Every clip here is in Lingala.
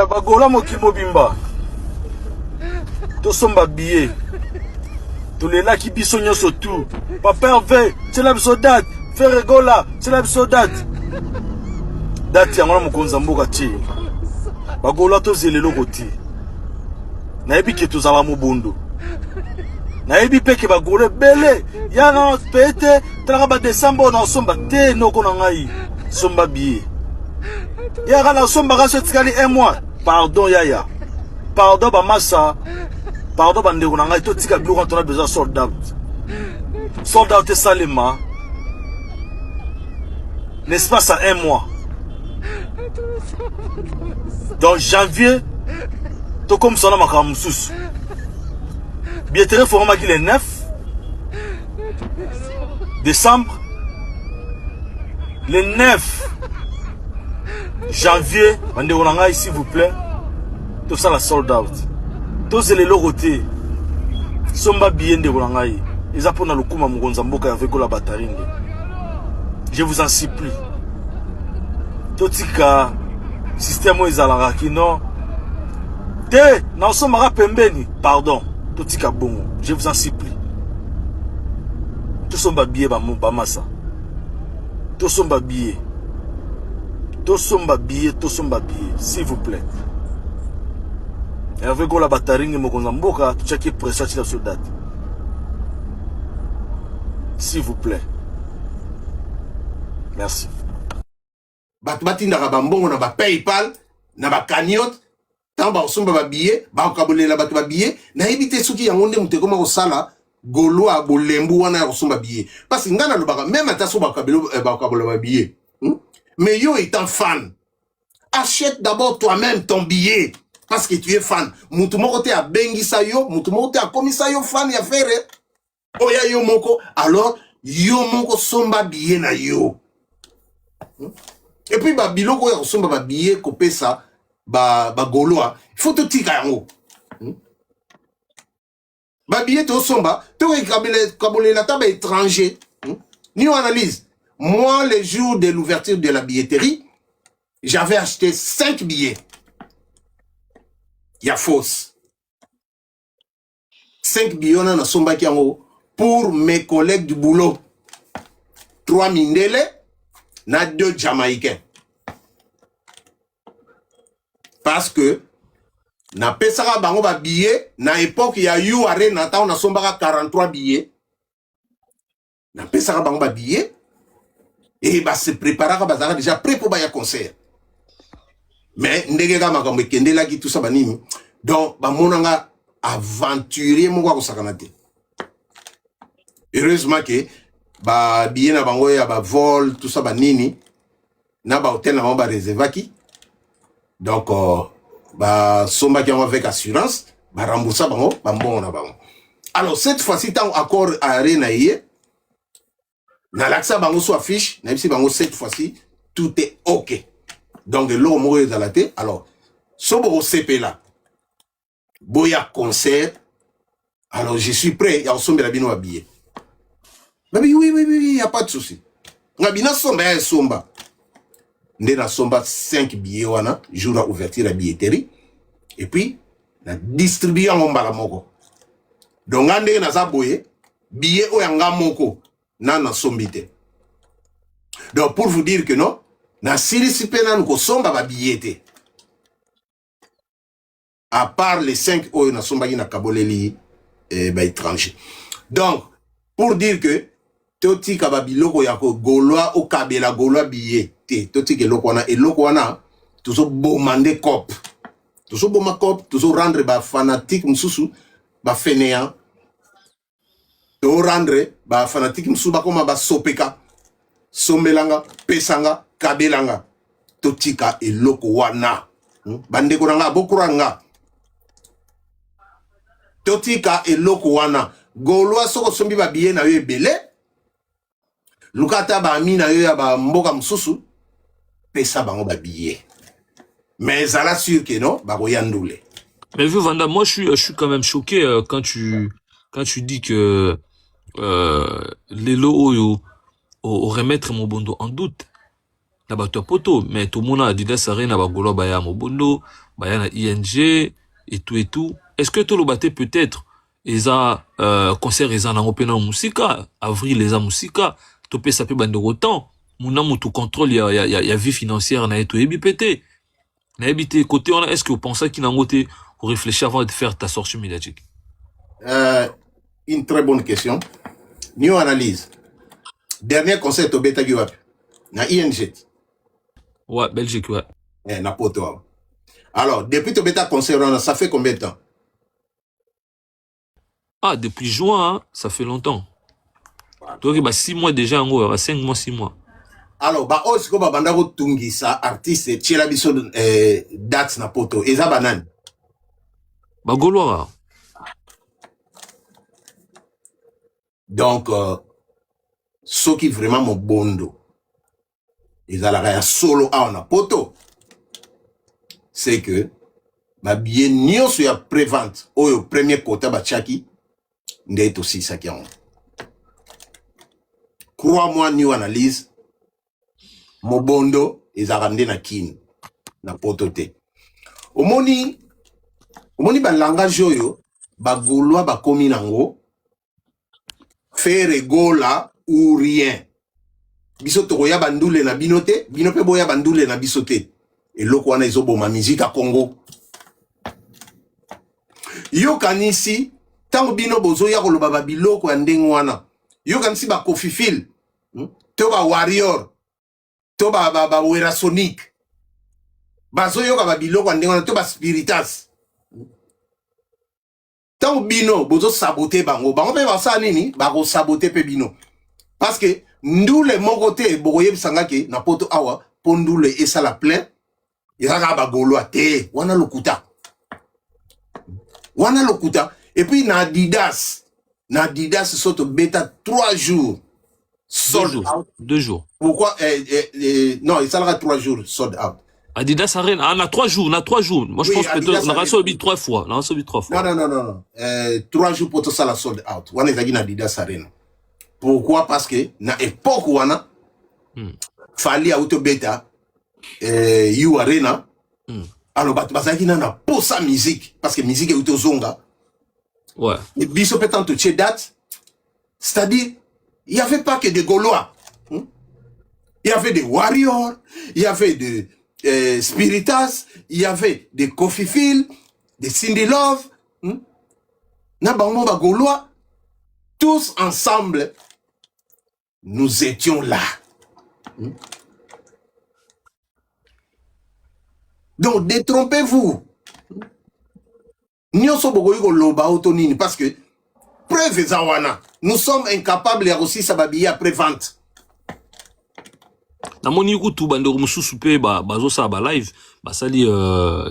bagola moki mobimba. Tosomba billet. Tolela ki biso nyonso tout. Papa Hervé, c'est la date. Ferregola, c'est la date. Date yango na mokonza mboka ti. Bagola tozelelo koti. Nayebi ke tozala mobondo. Nayebi pe ke bagola bele. Ya na pete, tala ba décembre na somba te noko na ngai. Somba billet. Ya na somba ka sotikali un mois. Pardon yaya. Pardon ba massa. Pardon bandeko na ngai to tika biloko quand on a besoin sold out. Sold out et salema. N'est-ce pas ça un mois? Donc janvier, tout comme ça, on a un sous. Bien très fort, on a le 9 décembre. Le 9 janvier, s'il vous plaît, tout ça la sold out. Tout c'est les logotés. Somba bien de Ronangaï. Ils apprennent le coup à Mougonzamboka avec la bataille. Je vous en supplie. Totika système où ils allaient qui non. Te, non sommes pembeni. Pardon. Totika bongo. Je vous en supplie. Tous sommes babillés bamassa. Tous sommes babillés. Tous sommes babillés. Tous sommes babillés. S'il vous plaît. Avec la bataille de Mougonzamboka, tu checkes pression sur la soldate. S'il vous plaît. Merci. Batbati na bambongo na ba PayPal na ba cagnotte tant ba osomba ba billet ba kabolela batu ba billet na ebité soki yango nde muteko ma kosala goloa bolembu wana ya kosomba billet parce que ngana lobaka même ataso ba kabelo ba kabolela ba billet mais yo étant fan achète d'abord toi-même ton billet parce que tu es fan mutu moko te a bengisa yo mutu moko te a komisa yo fan ya faire oya yo moko alors yo moko somba billet na yo. Et puis ba biloko ya kosomba ba billet kopesa ba goloa il faut te tika yango ba billet to somba to kabole la table étranger ni on analyse moi le jour de l'ouverture de la billetterie j'avais acheté 5 billets ya fausse 5 billets na somba ki yango pour mes collègues du boulot 3 mindele na 2 Jamaïcains. Parce que na pesaka bango ba billet na époque ya you arena ta on a sombaka 43 billets. Na pesaka bango ba billet et ba se préparaka bazaka déjà prêt pour ba ya concert. Mais ndenge ka makambo ekendela ki tout ça banini. Donc ba monanga aventurier mo kwa kosakana te. Heureusement que ba billet na bango ya ba vol tout ça ba nini na ba hôtel na ba réservaki donc ba somba qui avec assurance ba rembourser bango ba mbongo na bango. Alors cette fois-ci tant accord arena yé na l'accès bango soit affiche na bisi bango cette fois-ci tout est OK donc l'eau mo dans la tête. Alors sobo CP là boya concert alors je suis prêt ya somba la bino ba billet. Oui, il n'y a pas de souci. Ngabina somba ya somba. Ndena somba 5 billets wana, jour à ouverture la billetterie. Et puis, na distribuer en mbala moko. Donc, ngande na zaboye, billet o yanga moko, na sombite. Donc, pour vous dire que non, na sirisipe na nuko somba ba billet. À part les 5 o na somba ki na kaboleli, ba étranger. Donc, pour dire que, toti kababiloko yako goloa o kabela goloa billet te toti ke lokwana et lokwana toujours bomande cop toujours boma cop toujours rendre ba fanatique mususu ba fainéant to rendre ba fanatique mususu ba koma ba sopeka sombelanga pesanga kabelanga totika et lokwana bande konanga bokuranga totika et lokwana goloa soko sombi ba billet na yo ebele Lukata ba amina yo ya ba mboka mususu pesa bango ba billet. Mais ça la sûr que non, ba koyandoule. Mais vu Vanda, moi je suis quand même choqué quand tu dis que les lots au remettre mon bondo en doute. na bato ya poto, mais tout le monde a Adidas Arena bagolo baya mobondo, baya na ING et tout. Est-ce que tout le baté peut-être eza concert eza na opena musika, avril eza musika, topé ça peut bande autant, mon amour tout contrôle ya vie financière na eto ebi pété. Na ebité côté on a, est-ce que vous pensez qu'il n'a ngoté pour réfléchir avant de faire ta sortie médiatique? Une très bonne question. New analyse. Dernier concert au Beta Guwap. Na ING. Ouais, Belgique, ouais. Na poto. Alors, depuis ton bêta concert, ça fait combien de temps? Ah, depuis juin, hein, ça fait longtemps. Donc, bah, 6 mois déjà, en gros, 5 mois, 6 mois. Alors, bah, oh, c'est comme Bandavo Tungisa, artiste, Tchela Biso, date na poto. Eza banan. Bah, Gaulois. Donc, ce qui vraiment mon bondo. Eza la solo a na poto. C'est que, bah, bien, nyo sur la prévente, au premier quota, bah, tchaki, n'est aussi ça qui en. Crois-moi, new analyse, mon bondo, ils a ramené na kin, na potote. Au moni, ba langage yo, ba gaulois, ba komi nango, faire gola ou rien. Bisoto ya bandoule na binote, binope boya bandoule na bisote. Et loko wana izobo ma musique à Congo. Yo kanisi, tango bino bozo ya koloba ba biloko ya ndenge wana. Yo kanisi ba Kofi Fil, to ba Warrior, to ba Wera Sonic. Bazo yo ka ba biloko ya ndenge wana, to ba Spiritas. Tango bino bozo saboter bango, bango pe ba sa nini, ba ko saboter pe bino. Parce que ndule mokote boye bisanga ke na poto awa pondule esa la plein. Yaka ba gaulois te, wana lokuta. Wana lokuta. Et puis na Adidas saute bêta 3 jours. Sold out. 2 jours. Pourquoi non, il sera 3 jours sold out. Adidas Arena, on a 3 jours, Moi, je Oui, pense que on a reçu 3 fois. On a reçu 3 fois. Non. 3 jours pour tout ça la sold out. Wana ezaki na Adidas Arena. Pourquoi? Parce que na époque wana fallait auto bêta You Arena. Alors bazaki na posa musique parce que musique est auto zonga. Ouais. Et biso pétant tout date. C'est-à-dire il y avait pas que des Gaulois. Il y avait des Warriors, il y avait des Spiritas, il y avait des Kofi Fil, des Cindy Love. Na bango ba Gaulois. Tous ensemble, nous étions là. Donc, détrompez-vous. Parce que, preuve zawana, nous sommes incapables de aussi s'habiller après vente. Na moni kutu bandoro mususu pe bazo sa ba live basali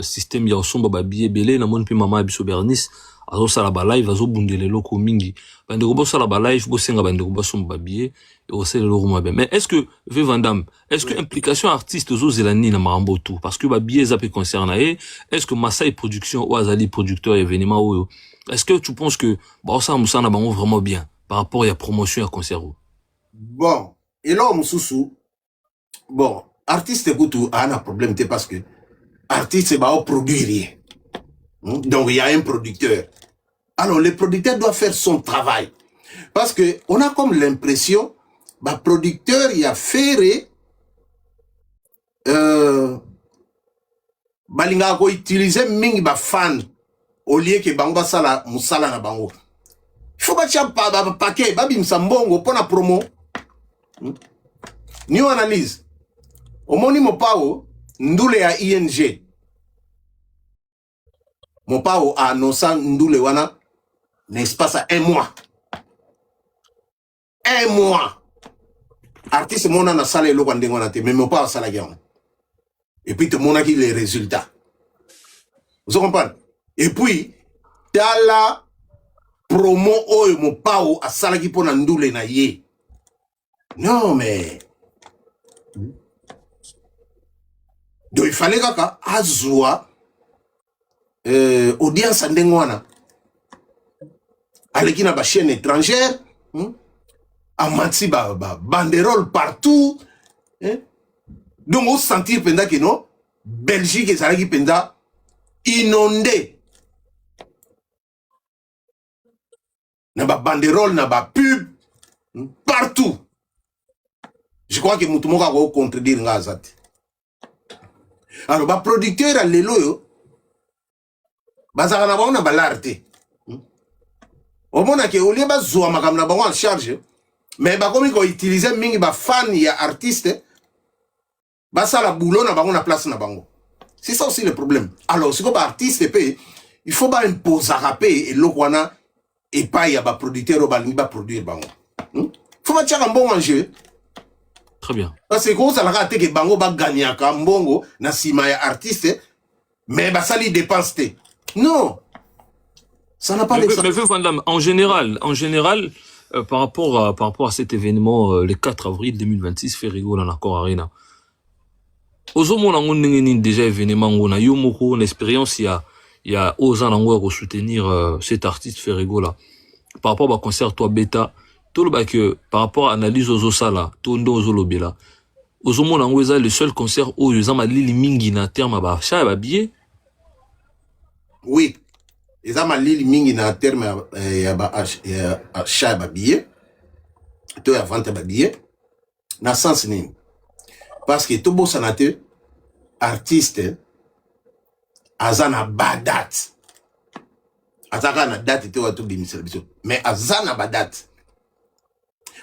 système ya osomba ba billet belé na moni pe mama biso Bernice azo sala ba live azo bundele loko mingi bandeko bo sala ba live bo senga bandeko bo somba ba billet et osele loko mabe. Mais est-ce que V Vandam, est-ce que implication artiste zo zelani na marambo tout parce que ba billet za pe concerne est-ce que Masai production ou azali producteur événement ou est-ce que tu penses que ba ça musana bango vraiment bien par rapport à la promotion à concert? Bon, et là mususu bon, artiste écoute a un problème parce que artiste c'est pas produire rien. Donc il y a un producteur. Alors le producteur doit faire son travail. Parce que on a comme l'impression bah producteur il a fait balinga ko utiliser mingi ba fan au lieu que bango sala musala na bango. Il faut pas chapa paquet ba bimsa mbongo pour la promo. New analyse. Omoni mopao ndule ya ING. Mopao a annoncé ndule wana l'espace à 1 mois. 1 mois. Artiste mona na sala eloko ndenge wana te mais mopao sala gagne. Et puis tout le monde a les résultats. Vous comprenez? Et puis dans la promo oyo mopao a sala ki pona ndule na ye. Non mais donc il fallait kaka azwa audience ndenge wana aleki na ba chaîne étrangère amanti ba banderole partout Donc on sentir pendant que non Belgique et ça qui pendant inondé na ba banderole na ba pub partout. Je crois que mutumoka ko contredire ngazati. Alors ba producteur à lelo yo bazaka na bango na balarte. Au mona ke olie ba zoa makam na bango en charge mais ba komi ko utiliser mingi ba fan ya artiste ba sala boulot na bango na place na bango. C'est ça aussi le problème. Alors si ko ba artiste pe il faut pas imposer rapper et lokwana et pas y a ba producteur ba ni ba produire bango. Faut pas tirer un bon enjeu. Très bien. Parce que ça la rate que bango ba gagner ka mbongo na sima ya artiste mais ba sali dépense té. Non. Ça n'a pas Mais Vandam, en général, par rapport à cet événement, le 4 avril 2026, fait rigoler en accord arena. Ozomona ngoni déjà événement on a eu moko une expérience il y a aux ans à soutenir cet artiste fait rigoler. Par rapport à concert toi bêta, tout le que par rapport à analyse aux osala, tondo aux olobela. Ozomona ngweza le seul concert où ils ont lili mingi na terme ba cha ba billet. Oui. Ils ont lili mingi na terme ya ba cha ba billet. To ya vente ba billet. Na sens ni. Parce que tout beau sanateur artiste azana badat. Azaka na date te watu bimisela biso. Mais azana badat.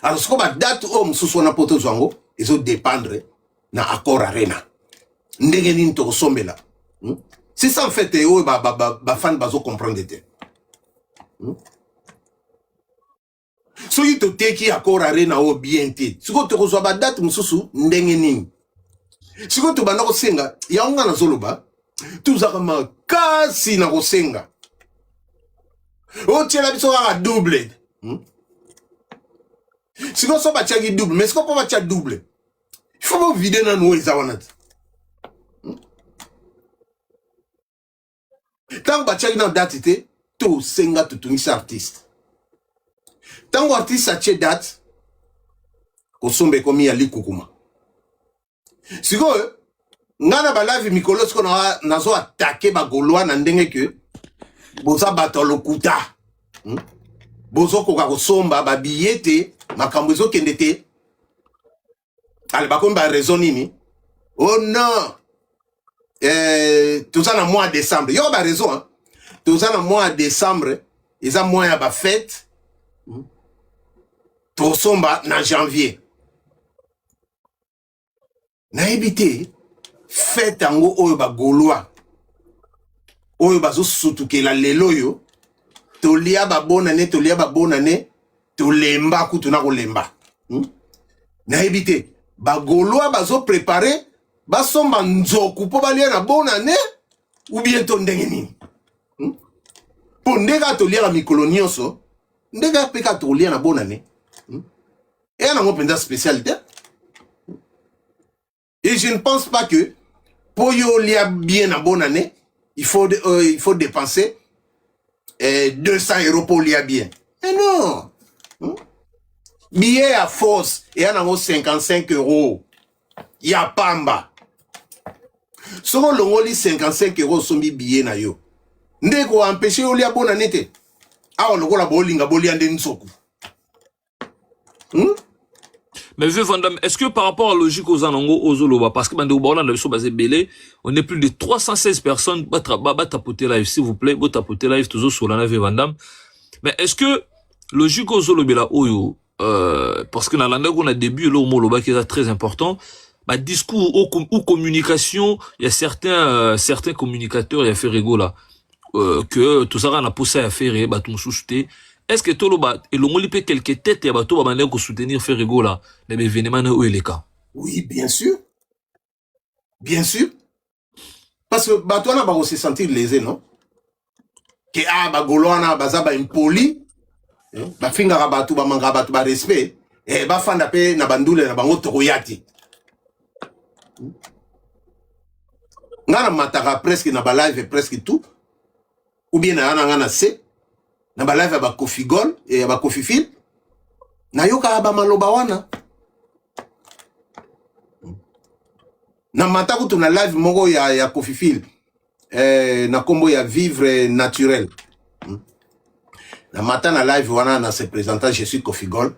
Alors ce qu'on va date homme sous son apoto zango, ils ont dépendre na accord arena. Ndenge nini to sombela. C'est ça en fait eux ba fan bazo comprendre te. So yi to teki accord arena o bien te. Siko to ko ba date mususu ndenge nini. Siko to bana ko senga ya nga na zoloba. Tuzaka makasi na ko senga. O tshela biso ga double. Si vous avez un double, mais si vous n'avez pas un double, il faut vous vider dans nous. Tant que vous avez une date, vous avez un artiste. Tant que l'artiste a une date, vous avez comme il Kukuma. Si vous avez un live, Mikolo, si vous avez attaqué les Gaulois, vous avez battu le Kuta. Vous avez somba ba billet makambo zo kendete ale bakomba raison nini oh non tout ça na mois de décembre yo ba raison hein tout ça na mois de décembre ils ont mois ya ba fête to somba na janvier na ebité fête ango oyo ba Gaulois oyo bazo sutukela lelo yo tolia ba bonne année to lemba kutu na ko lemba na ebité ba Gaulois bazo préparer ba somba nzoku po balia na bonne année ou bien to ndenge nini po ndega to lia la mikolo nyonso ndega peka to lia na bonne année et na ngopenda spécialité et je ne pense pas que pour yo lia bien na bonne année il faut dépenser 200 € pour lia bien. Mais non. Billet à force, et y en a 55 €. Il y a pamba. Si on a 55 € sur billet na yo. Ndeko empêcher ou lia bonne année. Ah, on a bolinga boli ande nsoku. Mais vieux Vandam, est-ce que par rapport à la logique aux Anango, aux Oloba, parce que on est plus de 316 personnes, tapoter live, s'il vous plaît, tapoter live, toujours sur la nave Vandam. Mais est-ce que logique aux Oloba, parce que dans l'année qu'on a début, là, Oloba qui est très important, discours ou communication, il y a certains communicateurs, il y a fait rigola, que tout ça, on a poussé à faire, tout sous-souté. Est-ce que Toloba et l'ongoli peut quelques têtes et bateau va pour soutenir Ferrigo là, les événements où il est cas? Oui, bien sûr. Bien sûr. Parce que bateau n'a pas se sentir lésé, non? Que Gaulois baza impoli, finga bateau manga bateau respect, et fanda pe na bandule na bango tokoyati. Ngana mataka presque na live presque tout, ou bien na se. Na ba live ba Kofi Gol et ba Kofi Phil na yoka ba maloba wana Na mataku tuna live moko ya Kofi Phil. Na kombo ya vivre naturel. Na mata na live wana na se présentant je suis Kofi Gol.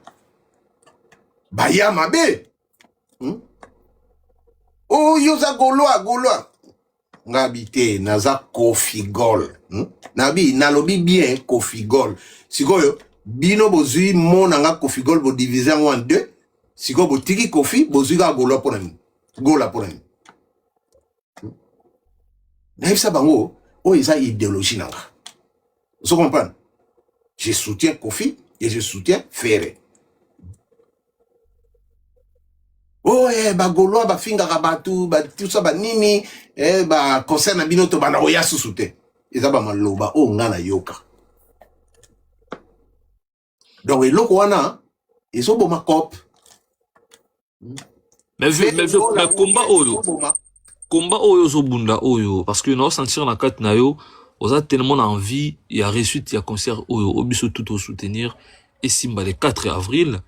Baya mabe. Oh yoza Gaulois. Ngabité naza Kofi Gol. Nabi nalobi bien Kofi Gol. Sikoyo bino bozui mona nga Kofi Gol bo diviser en deux. Sikoyo bo tiki Kofi bozui ga Gaulois pour un. Gola pour un. Naïfsa bango, oh ils ont idéologie nanga. Vous comprenez? Je soutiens Kofi et je soutiens Ferré. Oh ba Gaulois ba finga rabatu ba tout ça ba nini ba concerne binoto ba na oya susute. Ils ont ba maloba oh ngana yoka. Donc eloko wana ils ont boma cop. Mais combat oyo zo bunda oyo parce que nous sentir na kat na yo on a tellement envie il y a réussite il y a concert oyo obiso tout au soutenir et Simba le 4 avril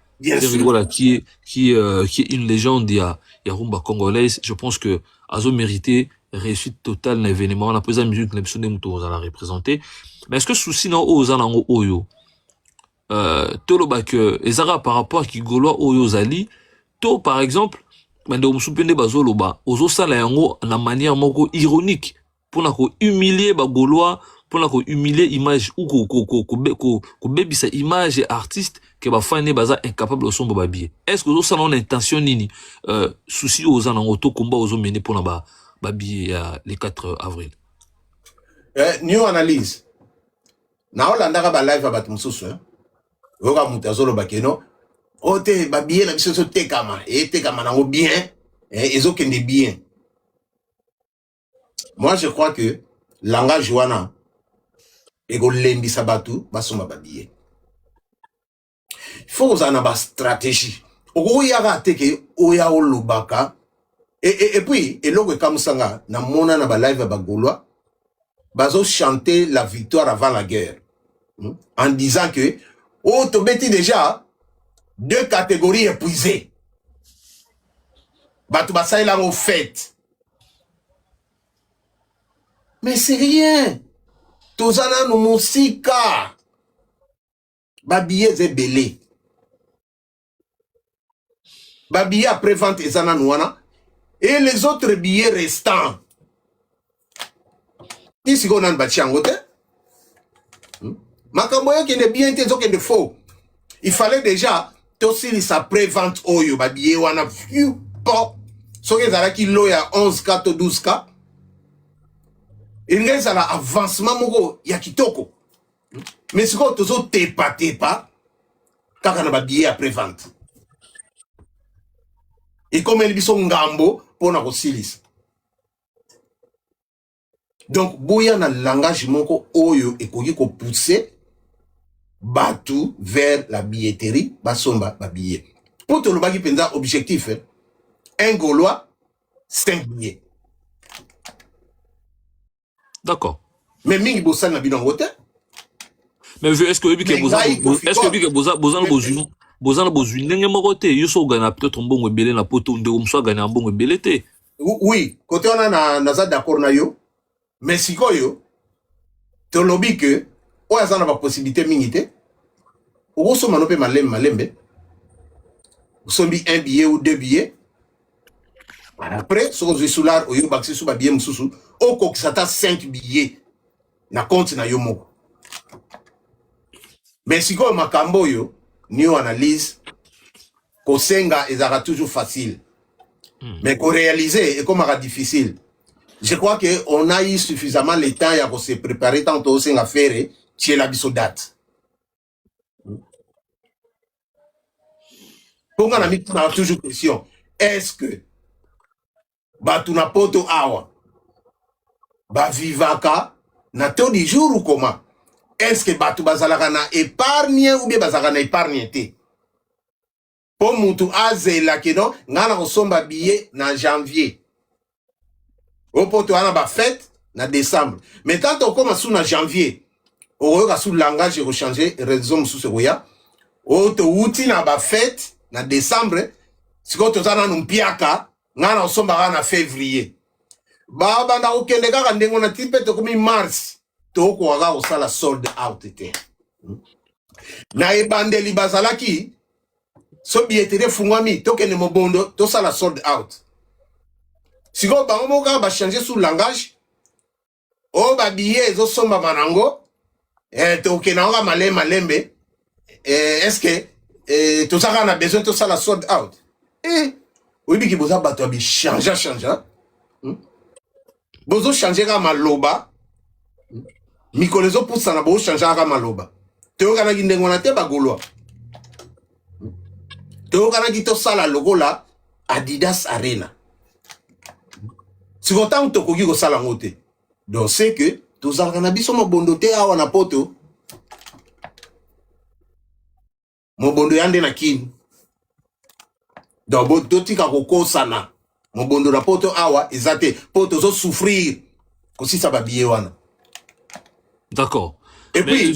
voilà qui est une légende il y a rumba congolaise je pense que azo mérité réussite totale na événement on a posé la musique l'émission de muto on a représenter mais est-ce que souci na oyo na oyo toloba que ezara par rapport à qui Gaulois oyo zali to par exemple mande omsupende bazoloba ozosala yango na manière moko ironique pour na ko humilier ba Gaulois pour na ko humilier image ou ko bebisa image artiste que ba fane baza incapable osomba ba billet est-ce que ozosala na intention nini souci ozana ngoto combat ozomene pour na ba billet le 4 avril new analyse na olanda ba live ba tumsusu oka mutazoloba keno ote ba billet na biso so tekama et tekama nango bien ezokende bien. Moi je crois que langage wana ego lembi sabatu basoma ba billet. Il faut que ba stratégie. Oya ga teke oya olubaka et puis eloko kamusanga na mona na ba live ba Gaulois bazo chanter la victoire avant la guerre en disant que oh to beti déjà deux catégories épuisées. Batou basay la fait. Mais c'est rien. Tozana no musika. Babillet est belé. Babillet après vente ezana nouana. Et les autres billets restants. Ici on a un bachangote. Makamboya qui n'est bien te zoke de faux. Il fallait déjà aussi sa pré-vente oyo babillet wana vu bon so que zala ki loya 11K to 12K il zala avancement moko ya kitoko mais siko tozo tepa kaka na babillet après vente et comme el biso ngambo pona ko silis donc boya na langage moko oyo ekoki ko pousser Batou vers la billetterie, basomba ba billet. Pour te le bagi penza objectif, un Gaulois, 5 billets. D'accord. Mais mingi bosan na binangote. Mais est-ce que bozana bozwi ndenge moko te yo so gana peut-être mbongo ebele na poto ndeko mso gana mbongo ebele te. Oui, côté on a naza d'accord na yo, mais sikoyo te lobi que o azana ba possibilité mingi te. Oso manope malembe. Sombi un billet ou deux billets. Après, si on sous l'art, on va sous ba billet msusu. O kokisata 5 billets. Na compte na yo moko. Mais si ko makambo yo, new analyse, ko senga ezara toujours facile. Mais ko réaliser est comme difficile. Je crois que on a eu suffisamment le temps ya ko se préparer tant au senga faire chez la biso date. Pour qu'on a toujours question, est-ce que Batuna poto awa ba vivaka na to di jour ou comment? Est-ce que Batu bazalaka na épargne ou bien bazalaka na épargne te? Pour mutu azela keno ngana kosomba billet na janvier. Au poto ana ba fête na décembre. Mais quand on commence sous na janvier, on va sous langage rechanger raison sous ce roya. O to uti na ba fête na décembre, si ko tozana numpiaka ngana osomba na février baba na okende kaka ndengo na tipe to komi mars to ko waga osala sold out te na ebandeli bazalaki so billetterie fungwami tokende mobondo to sala sold out siko bango moka ba changer sous langage o ba billet ezosomba manango tokena nga malembe est-ce que tout ça on a besoin de ça la sold out oui biki boza bato bi changer bozo changer ka maloba mikolezo poussa na bo changer ka maloba to kana kindengo na te bagolwa to kana kito sala logola Adidas Arena si content to koki ko sala ngote donc c'est que tous en kana biso mo bondo te awa na poto mo bondo yande na kin donc bo totika ko sana mo bondo na poto awa ezate poto zo souffrir ko si ça ba bié wana d'accord et puis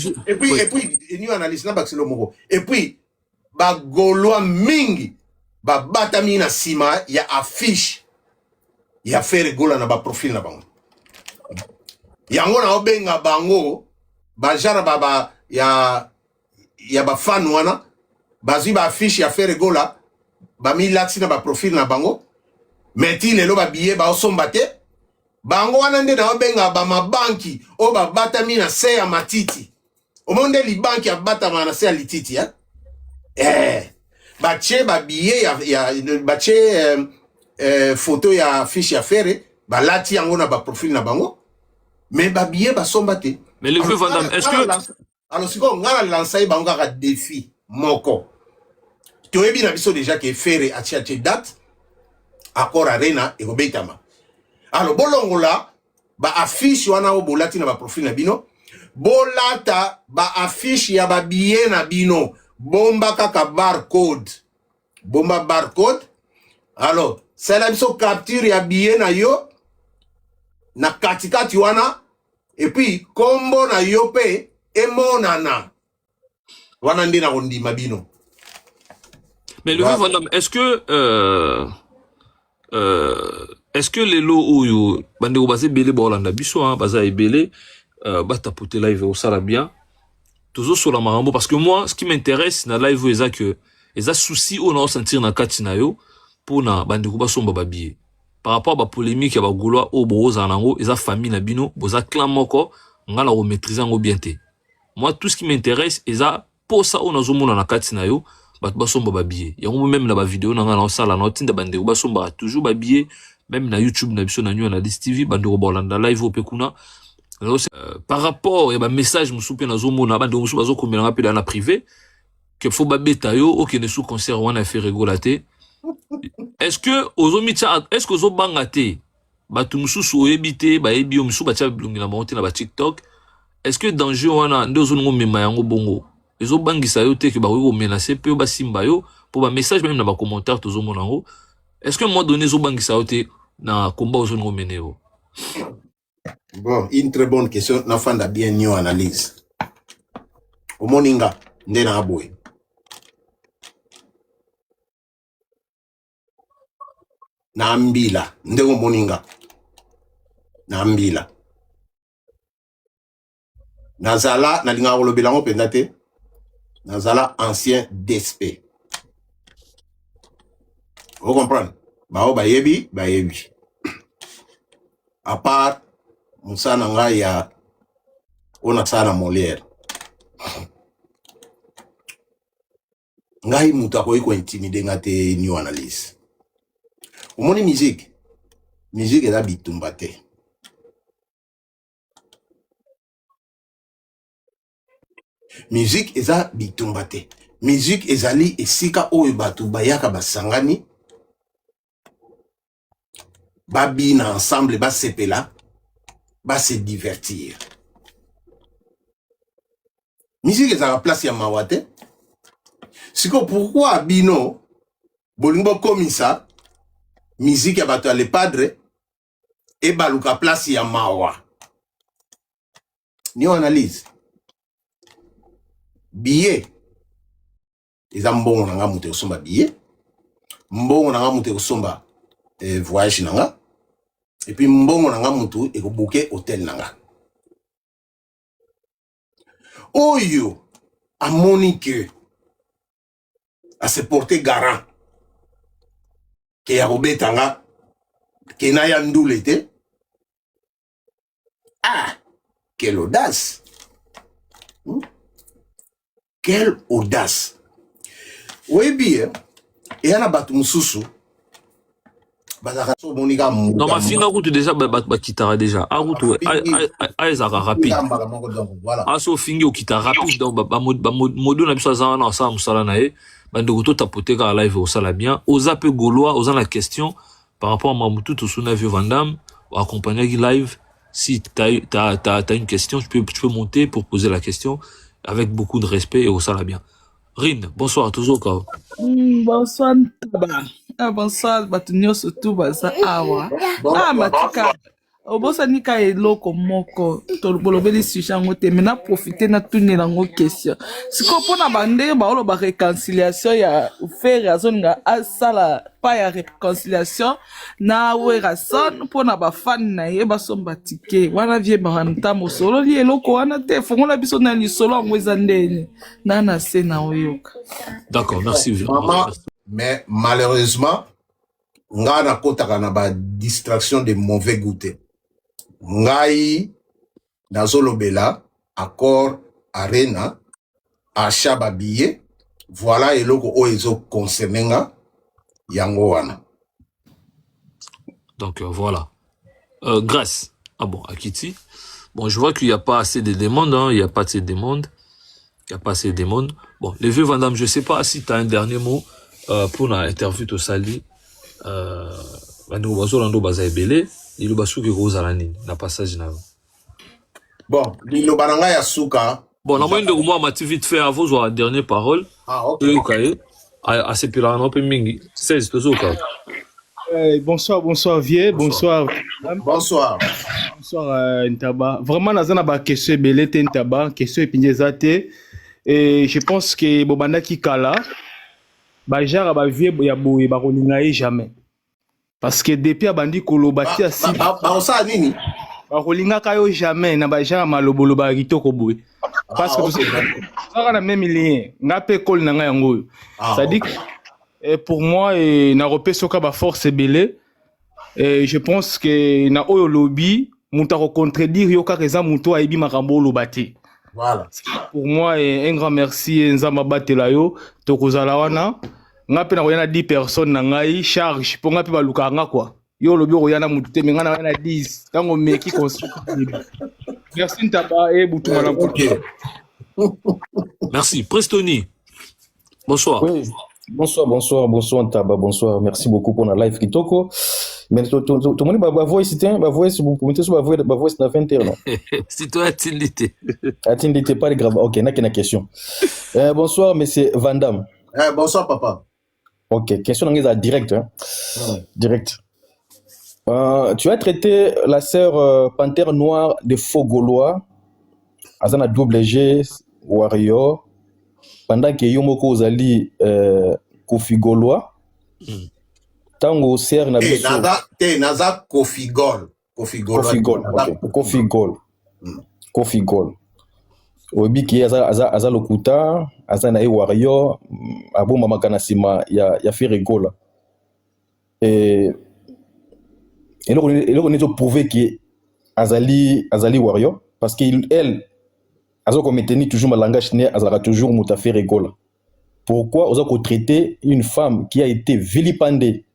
ni analyse na baxilo moko et puis ba goloa mingi ba batami na sima ya affiche ya faire gola na ba profil na bango yango na obenga bango ba jara baba ya ba fan wana bazwi ba affiche ya faire gola ba mi lati na ba profil na bango meti lelo ba billet ba osomba te bango wana nde na obenga ba mabanki o ba batami na se ya matiti omonde li banki ya batama na se ya lititi bache ba billet ya bache photo ya fiche ya faire ba lati yango na ba profil na bango mais ba billet ba somba te mais le vieux Vandam est-ce que alors siko ngala lancer bango ka défi moko to ebi na biso déjà que faire a date accord arena et obetama alors bolongola ba affiche wana o bolati na ba profil na bino bolata ba affiche ya ba billet na bino bomba kaka barcode bomba barcode alors c'est la biso capture ya billet na yo na katikati wana et puis kombo na yo pe emonana wana ndina kondima bino. Mais le vieux Vandam est-ce que les lots où bande ko basé belé bolanda biso baza ebelé bata poté live au sala bien toujours sur la marambo parce que moi ce qui m'intéresse na live eza que eza souci on a sentir na kati na yo pour na bande ko basomba babie par rapport à ba polémique ya ba goloa o boza nango eza famille na bino boza clan moko ngala ko maîtriser ngo bien te moi tout ce qui m'intéresse eza pour ça on a zomona na kati na yo bato basomba babie yango même na ba vidéo na ngala osala na tinda bande ko basomba toujours babie même na YouTube na biso na nyo na DSTV bande ko bolanda live au pekuna. Par rapport à un message musupe na zomona bande musupe bazo komelanga pe na privé que faut babeta yo okende sous concert wana fait rigolater est-ce que ozomicha est-ce que ozobangate batu mususu oyebite ba ebi mususu bacha blongi na monte na ba TikTok est-ce que danger wana ndozo ngo mema yango bongo ezobangisa yo te ke ba ko menacer pe ba simba yo pour ba message même na ba commentaire tozomona ngo est-ce que moi donné ezobangisa yo te na combat ozo ngo meneo. Bon, une très bonne question. Nafanda bien new analyse. Au moninga, ndena aboué. Na ambila, ndego moninga. Na ambila. Nazala, na linga wolo bilango pendate. Nazala ancien DSP. Vous comprenez? Bao bayebi, bayebi. À part Moussa nga ya ona sana Molière ngai muta ko intimider ngate new analyse omoni musique eza bitumba te musique eza bitumba te musique ezali esika oyo batu bayaka basangani babina ensemble basepela va se divertir. Musique est à la place ya mawate. C'est que pourquoi bino bolingo comme ça musique abato le padre et baluka place ya mawa. Ni analyse. Billet. Eza mbongo nanga mute osomba billet. Mbongo nanga mute osomba voyage nanga et puis mbongo nanga mutu et ko booker hôtel nanga oyo amoni que à se porter garant que ya robetanga que na ya ndule te. Ah, quelle audace. Quelle audace. Oui bien et yana batu mususu bazaka so monika mu Non, ma fille, route déjà, kitara déjà. A route, ezaka rapide. voilà. Aso fingi au kita rapide, donc, modo na biso azana na sa musala na e, bandoko tapoter ka live au sala bien. Oza pe gaulois, oza la question, par rapport à Mamoutou, tout sous Vieux Vandam, accompagner qui live, si t'as une question, tu peux monter pour poser la question, avec beaucoup de respect et au sala bien. Rin, bonsoir, toujours, kao. Bonsoir, Taba. Bonsoir, Batunio, surtout, Baza Awa. Matika. Obosa nika eloko moko tolobeli sujet yango te mena profiter na tunela yango question siko pona bande baolo ba réconciliation ya faire azoninga asala pa ya réconciliation na wera son pona ba fan na ye basomba tike wana vie bahanta mosolo li eloko wana te fongola biso na lisolo yango eza ndeni na se na oyoka. D'accord, merci. Maman, mais malheureusement nga na kotaka na ba distraction de mauvais goûter. Ngai nazolobela accord arena achat babillet voilà eloko oyo concerné nga yango wana. Donc voilà. Grâce. Ah bon, Akiti. Bon, je vois qu'il n'y a pas assez de demandes, hein. Il n'y a pas assez de demandes. Il n'y a pas assez de demandes. Bon, les vieux Vandam, je ne sais pas si tu as un dernier mot pour l'interview de Sali. Bon, lilo baranga ya suka. Bon, na moindre moi m'a vite fait à vos la dernière parole. Ah OK. À ces pilars un peu mingi. 16 tozoka. Bonsoir Vieux, bonsoir. Bonsoir. Bonsoir Ntaba. Vraiment nazana ba question belete Ntaba, question epinjezate et je pense que bobanda ki kala ba jara ba Vieux ya boye ba kolinga jamais. Parce que depuis abandi kolobati asi ba osa nini ba kolinga kayo jamais na ba jara malobolo ba kitoko boye. Parce que ça na même lien ngape kol na nga yango. Ça dit et pour moi na repé soka ba force belé et je pense que na oyo lobby muta ko contredire yo ka reza muto aibi makambo lobati. Voilà. Pour moi un grand merci nzamba batela yo to kozala wana ngape na koyana 10 personnes na ngai charge pour ngape baluka nga quoi. Yo lobi koyana mutu te menga na 10 tango meki construire. Merci Ntaba et Boutuma na OK. Merci. Prestoni. Bonsoir. Oui. Bonsoir Ntaba, bonsoir. Merci beaucoup pour la live Kitoko. Mais tout le monde va voix ici, va voix vous pouvez sur va voix na 20h non. Si toi attendite. Attendite pas grave. OK, n'a qu'une question. Bonsoir monsieur Vandam. Bonsoir papa. OK, question en direct hein. Direct. Tu as traité la sœur Panthère Noire de Faux Gaulois, Azana double G, Warrior, pendant que Yomoko Zali Kofi Gaulois, Tango Ser na biso. Naza Kofi Gol. Kofi Gol. Obi ki aza lokuta, aza na Warrior, abo mama kanasima ya Ferregola. Et là, on est prouvé que Azali Warrior, parce qu'elle, elle a toujours le langage, elle a toujours fait rigole. Pourquoi on a traité une femme qui a été vilipendée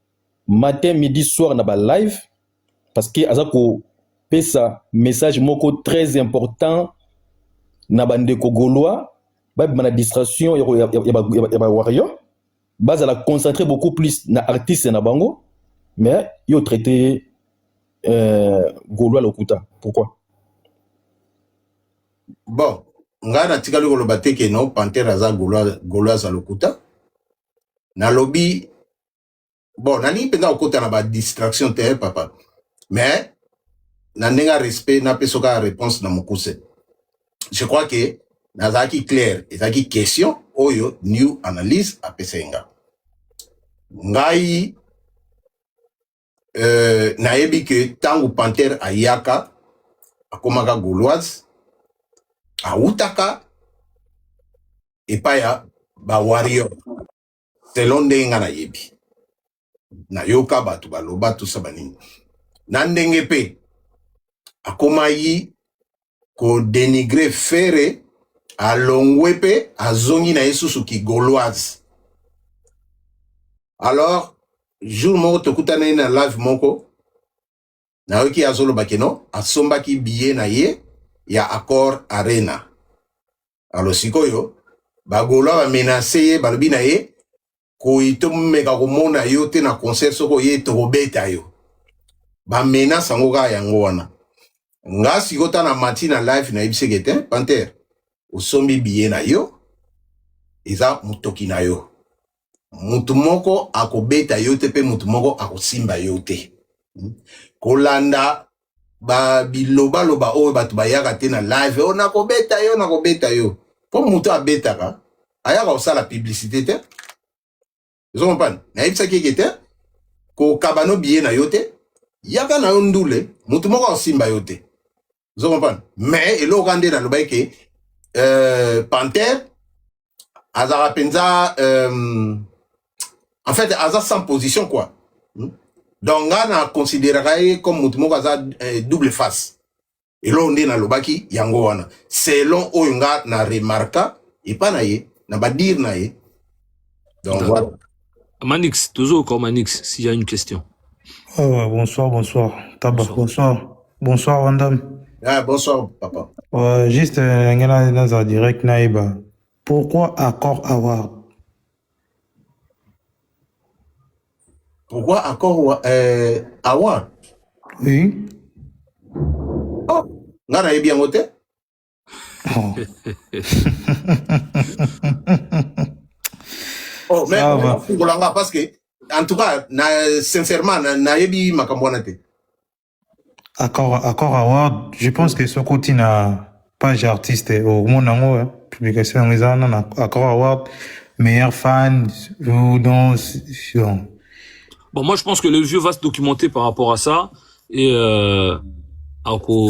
matin, midi, soir dans le live, parce qu'elle a fait ça message très important dans le Gaulois, dans la distraction, il y a Warrior, elle a concentré beaucoup plus dans l'artiste et dans Bango, mais il a traité Gaulois lokuta. Pourquoi? Bon, nga na tikali ko lobate ke no Panthère aza Gaulois za lokuta. Na lobby bon, nani penga okota na ba distraction te papa. Mais na nenga respect na pesoka réponse na mokuse. Je crois que nazaki clair, ezaki question oyo new analyse apesenga. Ngai nayebi que tango Panther ayaka akomaka gauloise autaka epai ya ba warrior selon ndenge nga nayebi nayoka bato baloba tusa banini na ndenge pe akomaki kodenigre fere alongwe pe azongi na ye susu ki gauloise. Alors jour moko tokutana na live moko nayoki azoloba no asombaki billet na ye ya Accor Arena. Alors sikoyo bagoloa bamenase ye balobi na ye koitomeka komona yo te na concert soko ye tokobeta yo bamenase yango kaka yango wana nga sikota na mati na live na yebiseke te Panther osombi billet na yo eza mutoki na yo mutu moko akobeta yo te pe mutu moko akosimba yo te kolanda ba biloba loba oyo batu bayaka te na live o nakobeta yo po mutu abetaka ayaka osala publicité te zo kompane na yebisaki eke te kokabano billet na yo te yaka na yo ndule mutu moko akosimba yo te zo kompane mais eloko nde naloba ke Panther azaka penza en fait aza sans position quoi. Donc nga na considérera comme mutu moko aza double face elo nde nalobaki yango wana selon oyo nga na remarka epa na ye na badir na ye. Donc voilà. Manix, toujours encore Manix, s'il y a une question. Oh, bonsoir. Taba, bonsoir, Wandam. Ah, bonsoir, papa. Juste, dans un direct, Naïba. Pourquoi Accor Award? Pourquoi Accor Award? Oui. Oh, nga na yebi yango te? Oh. Oh, mais parce que, en tout cas, sincèrement, na yebi makambo wana te. Accor Award, je pense que ce côté n'a page artiste au monde publication Accor Award, meilleur fan ou dans. Bon, moi je pense que le vieux va se documenter par rapport à ça et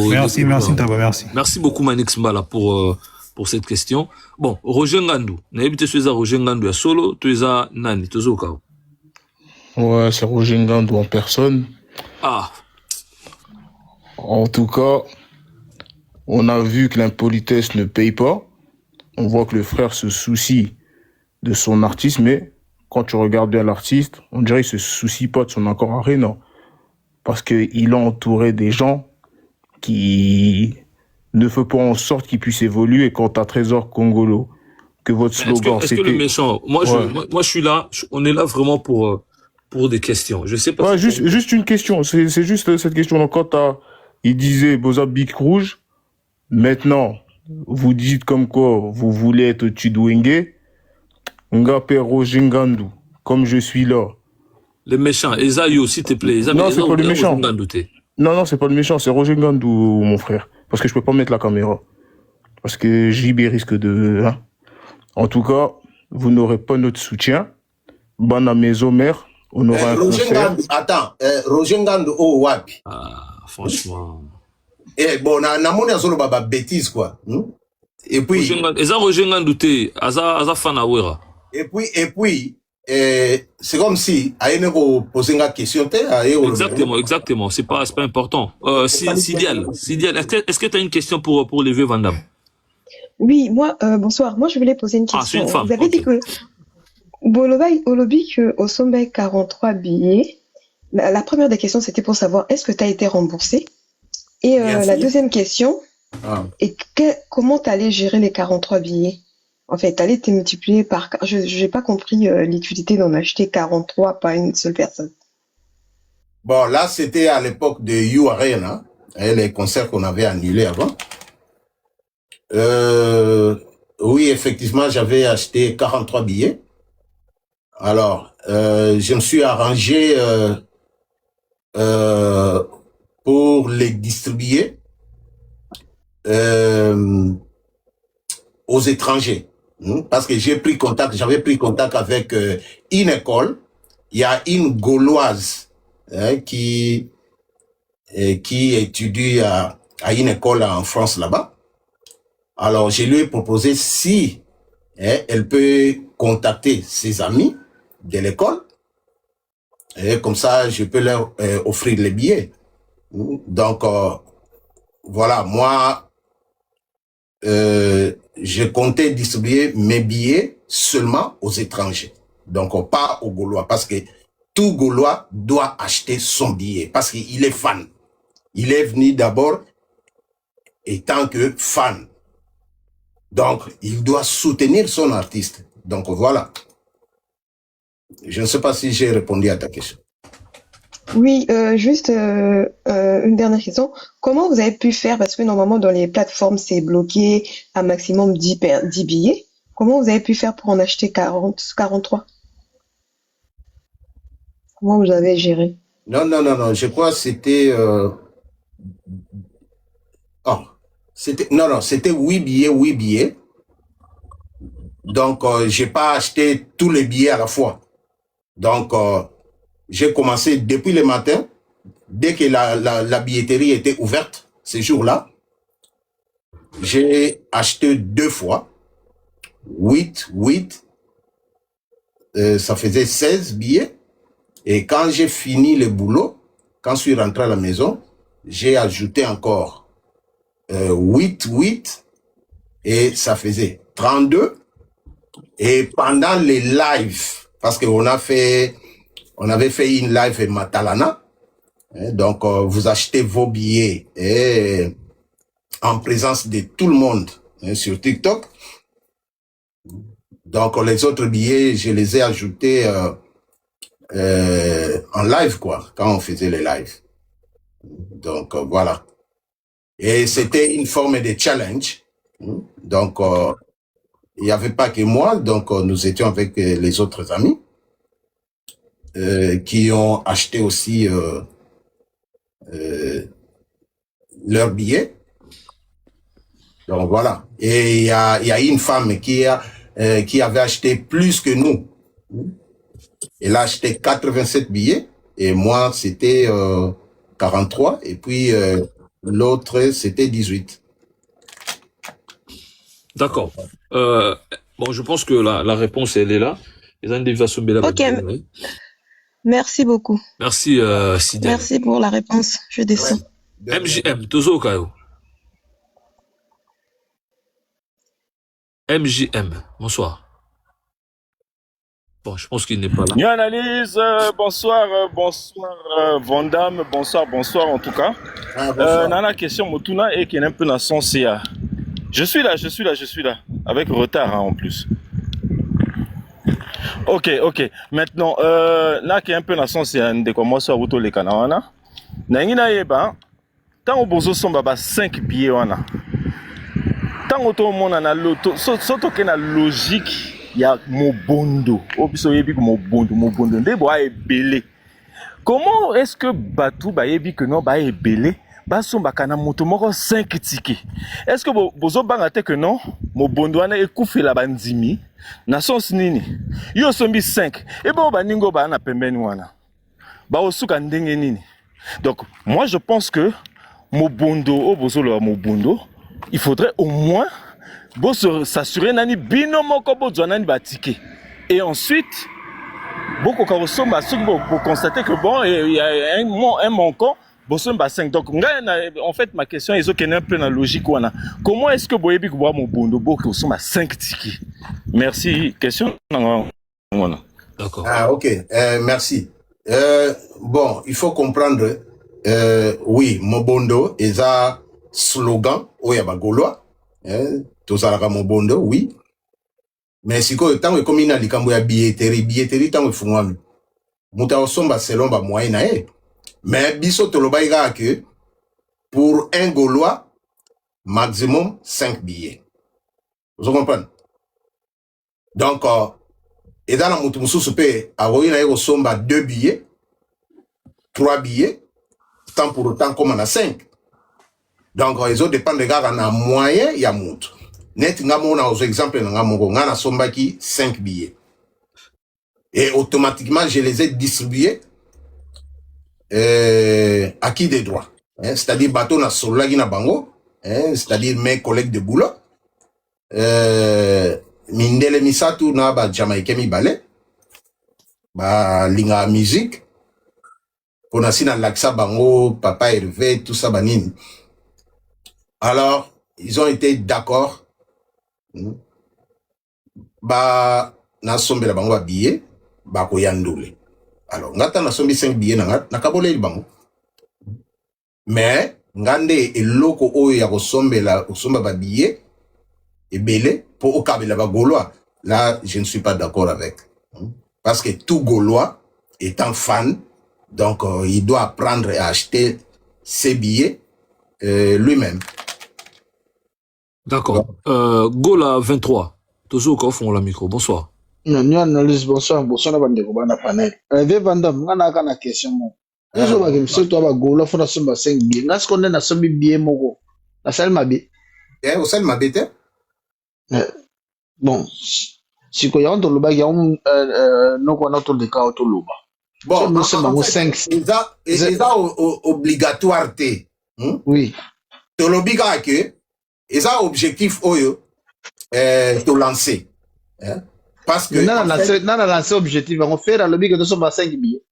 merci Taba, merci. Merci beaucoup Manix Mbala pour cette question. Bon, Roger Ngandou, n'habite chez Roger Ngandou à solo, tu es à Nani, tu es au cas. Ouais, c'est Roger Ngandou en personne. Ah. En tout cas, on a vu que l'impolitesse ne paye pas. On voit que le frère se soucie de son artiste, mais quand tu regardes bien l'artiste, on dirait qu'il se soucie pas de son Accor Arena. Parce qu'il a entouré des gens qui ne font pas en sorte qu'il puisse évoluer. Quant à Trésor Congolo, que votre slogan, est-ce que le méchant, moi je suis là, on est là vraiment pour des questions. Je sais pas. Ouais, juste une question, c'est juste cette question. Donc, il disait Boza Big Rouge, maintenant, vous dites comme quoi vous voulez être Tudwenge, Ngapé Roger Ngandou, comme je suis là. Le méchant, Esaïo, s'il te plaît. Non, c'est pas le méchant. Non, c'est pas le méchant, c'est Roger Ngandou, mon frère. Parce que je peux pas mettre la caméra. Parce que JB risque de... Hein. En tout cas, vous n'aurez pas notre soutien. Bana Maison Mère, on aura un concert. Attends, Roger Ngandou, oh, wapi. Ah, franchement... bon, na moni azolo baba bêtise quoi. Et puis Roger Ngandou te aza fanawera. Et puis c'est comme si ayene ko poser une question te Exactement, c'est pas important. Sidial, est-ce que tu as une question pour les vieux Van Damme? Oui, moi bonsoir. Moi je voulais poser une question. Ah, c'est une femme. Vous avez dit que Olobi que au sommet 43 billets. La première des questions c'était pour savoir est-ce que tu as été remboursé? Et la deuxième question, comment tu allais gérer les 43 billets? En fait, tu allais te multiplier par... Je n'ai pas compris l'utilité d'en acheter 43 par une seule personne. Bon, là, c'était à l'époque de You Arena, les concerts qu'on avait annulés avant. Oui, effectivement, j'avais acheté 43 billets. Alors, je me suis arrangé... pour les distribuer aux étrangers. Parce que j'avais pris contact avec une école. Il y a une Gauloise qui étudie à une école en France là-bas. Alors, je lui ai proposé si elle peut contacter ses amis de l'école, et comme ça, je peux leur offrir les billets. Donc, voilà, moi, je comptais distribuer mes billets seulement aux étrangers. Donc, pas aux Gaulois, parce que tout Gaulois doit acheter son billet, parce qu'il est fan. Il est venu d'abord étant que fan. Donc, il doit soutenir son artiste. Donc, voilà. Je ne sais pas si j'ai répondu à ta question. Oui, juste une dernière question. Comment vous avez pu faire, parce que normalement dans les plateformes c'est bloqué à maximum 10 billets, comment vous avez pu faire pour en acheter 43? Comment vous avez géré? Non, je crois que c'était... c'était 8 billets. Donc, j'ai pas acheté tous les billets à la fois. Donc, j'ai commencé depuis le matin, dès que la billetterie était ouverte, ces jours-là, j'ai acheté 2 fois, 8, ça faisait 16 billets. Et quand j'ai fini le boulot, quand je suis rentré à la maison, j'ai ajouté encore 8, et ça faisait 32. Et pendant les lives, parce qu'on avait fait une live Matalana, donc vous achetez vos billets en présence de tout le monde sur TikTok. Donc les autres billets, je les ai ajoutés en live, quoi, quand on faisait les lives. Donc voilà. Et c'était une forme de challenge. Donc il n'y avait pas que moi, donc nous étions avec les autres amis qui ont acheté aussi leurs billets. Donc voilà. Et il y a une femme qui avait acheté plus que nous. Elle a acheté 87 billets et moi c'était 43 et puis l'autre c'était 18. D'accord. Bon, je pense que la réponse, elle est là. Ok. Merci beaucoup. Merci, Sidel. Merci pour la réponse. Je descends. MJM, Tozo Kayo. MJM, bonsoir. Bon, je pense qu'il n'est pas là. New Analyse, bonsoir Vandam, bonsoir en tout cas. Nana question Motuna et qui est un peu dans son CA. Je suis là, avec retard en plus. Ok. Maintenant, là qui est un peu dans son CA, de commencer à router les canards. Nangina yeba, tant au bozo somba 5 billets wana. Tant au tout monde na loto, surtout que na logique. Il y a Mobondo. Mobondo. Ndebo a ebele. Comment est-ce que Batou ba yebi que non ba ebele? Baso bakana moto moko 5 tickets. Est-ce que bozo bangate que non? Mobondo ana ekufi la bandimi. Na sens nini? Yo sombi 5. Et bon baningo ba na pembeni wana. Ba osuka ndenge nini? Donc moi je pense que Mobondo bozo lo Mobondo, il faudrait au moins s'assurer nani binomoko bozwanani batike et ensuite beaucoup quand vous constater que bon il y a un manquant bosomba 5. Donc en fait ma question est un peu dans la logique wana. Comment est-ce que boyebi ko boire mon bondo boko somba 5 tickets? Merci. Question wana. D'accord. Ah OK, merci. Bon, il faut comprendre oui, Mobondo est un slogan oyaba Gaulois. Tozalaka Mobondo, oui. Mais si ko tango comme ina likambo ya billetterie tango fungwami. Muta osomba selon ba moyen na e. Mais biso toloba ira que pour un Gaulois maximum 5 billets. Vous comprenez? Donc et dans la mutu mususu pe awoyi na eko somba 2 billets, 3 billets, tant pour autant comme on a 5. Donc ils ont dépend de gars na moyen ya mutu. Net nga mona aux exemples nga mongo nga na sombaki 5 billets. Et automatiquement je les ai distribués acquis des droits. Hein, c'est-à-dire, bateau na solagi na bango, hein, c'est-à-dire mes collègues de boulot, mindele misatu na ba Jamaïcain mi balé, ba linga musique, pour na laksa bango, papa Hervé, tout ça banine. Alors, ils ont été d'accord, ba na sombe la bango ba billet, ba ko yandoule. Alors, ngata na sombi 5 billets na kabole il bango. Mais, ngande eloko oyo ya kosombela osomba ba billet ebele pour okabela ba Gaulois. Là, je ne suis pas d'accord avec. Parce que tout Gaulois étant fan, donc il doit apprendre à acheter ses billets lui-même. D'accord. Gola 23. Toujours au fond la micro. Bonsoir. Nous analyse bonsoir na bande ko bana panel. Ve vandam ngana kana question mo. Ezo ba kimse to ba Gaulois fona somba 5 billets. Ngas konde na sombi billet moko. Na salma bi. Au salma bete. Bon, si ko yanto loba ya no ko na to de ka to loba. Bon, nous sommes 5 ça obligatoire té. Oui. To lobiga que ça objectif oyo to lancer. Parce que nana lancé objectif on fait la lobby que nous sommes à 5 billets.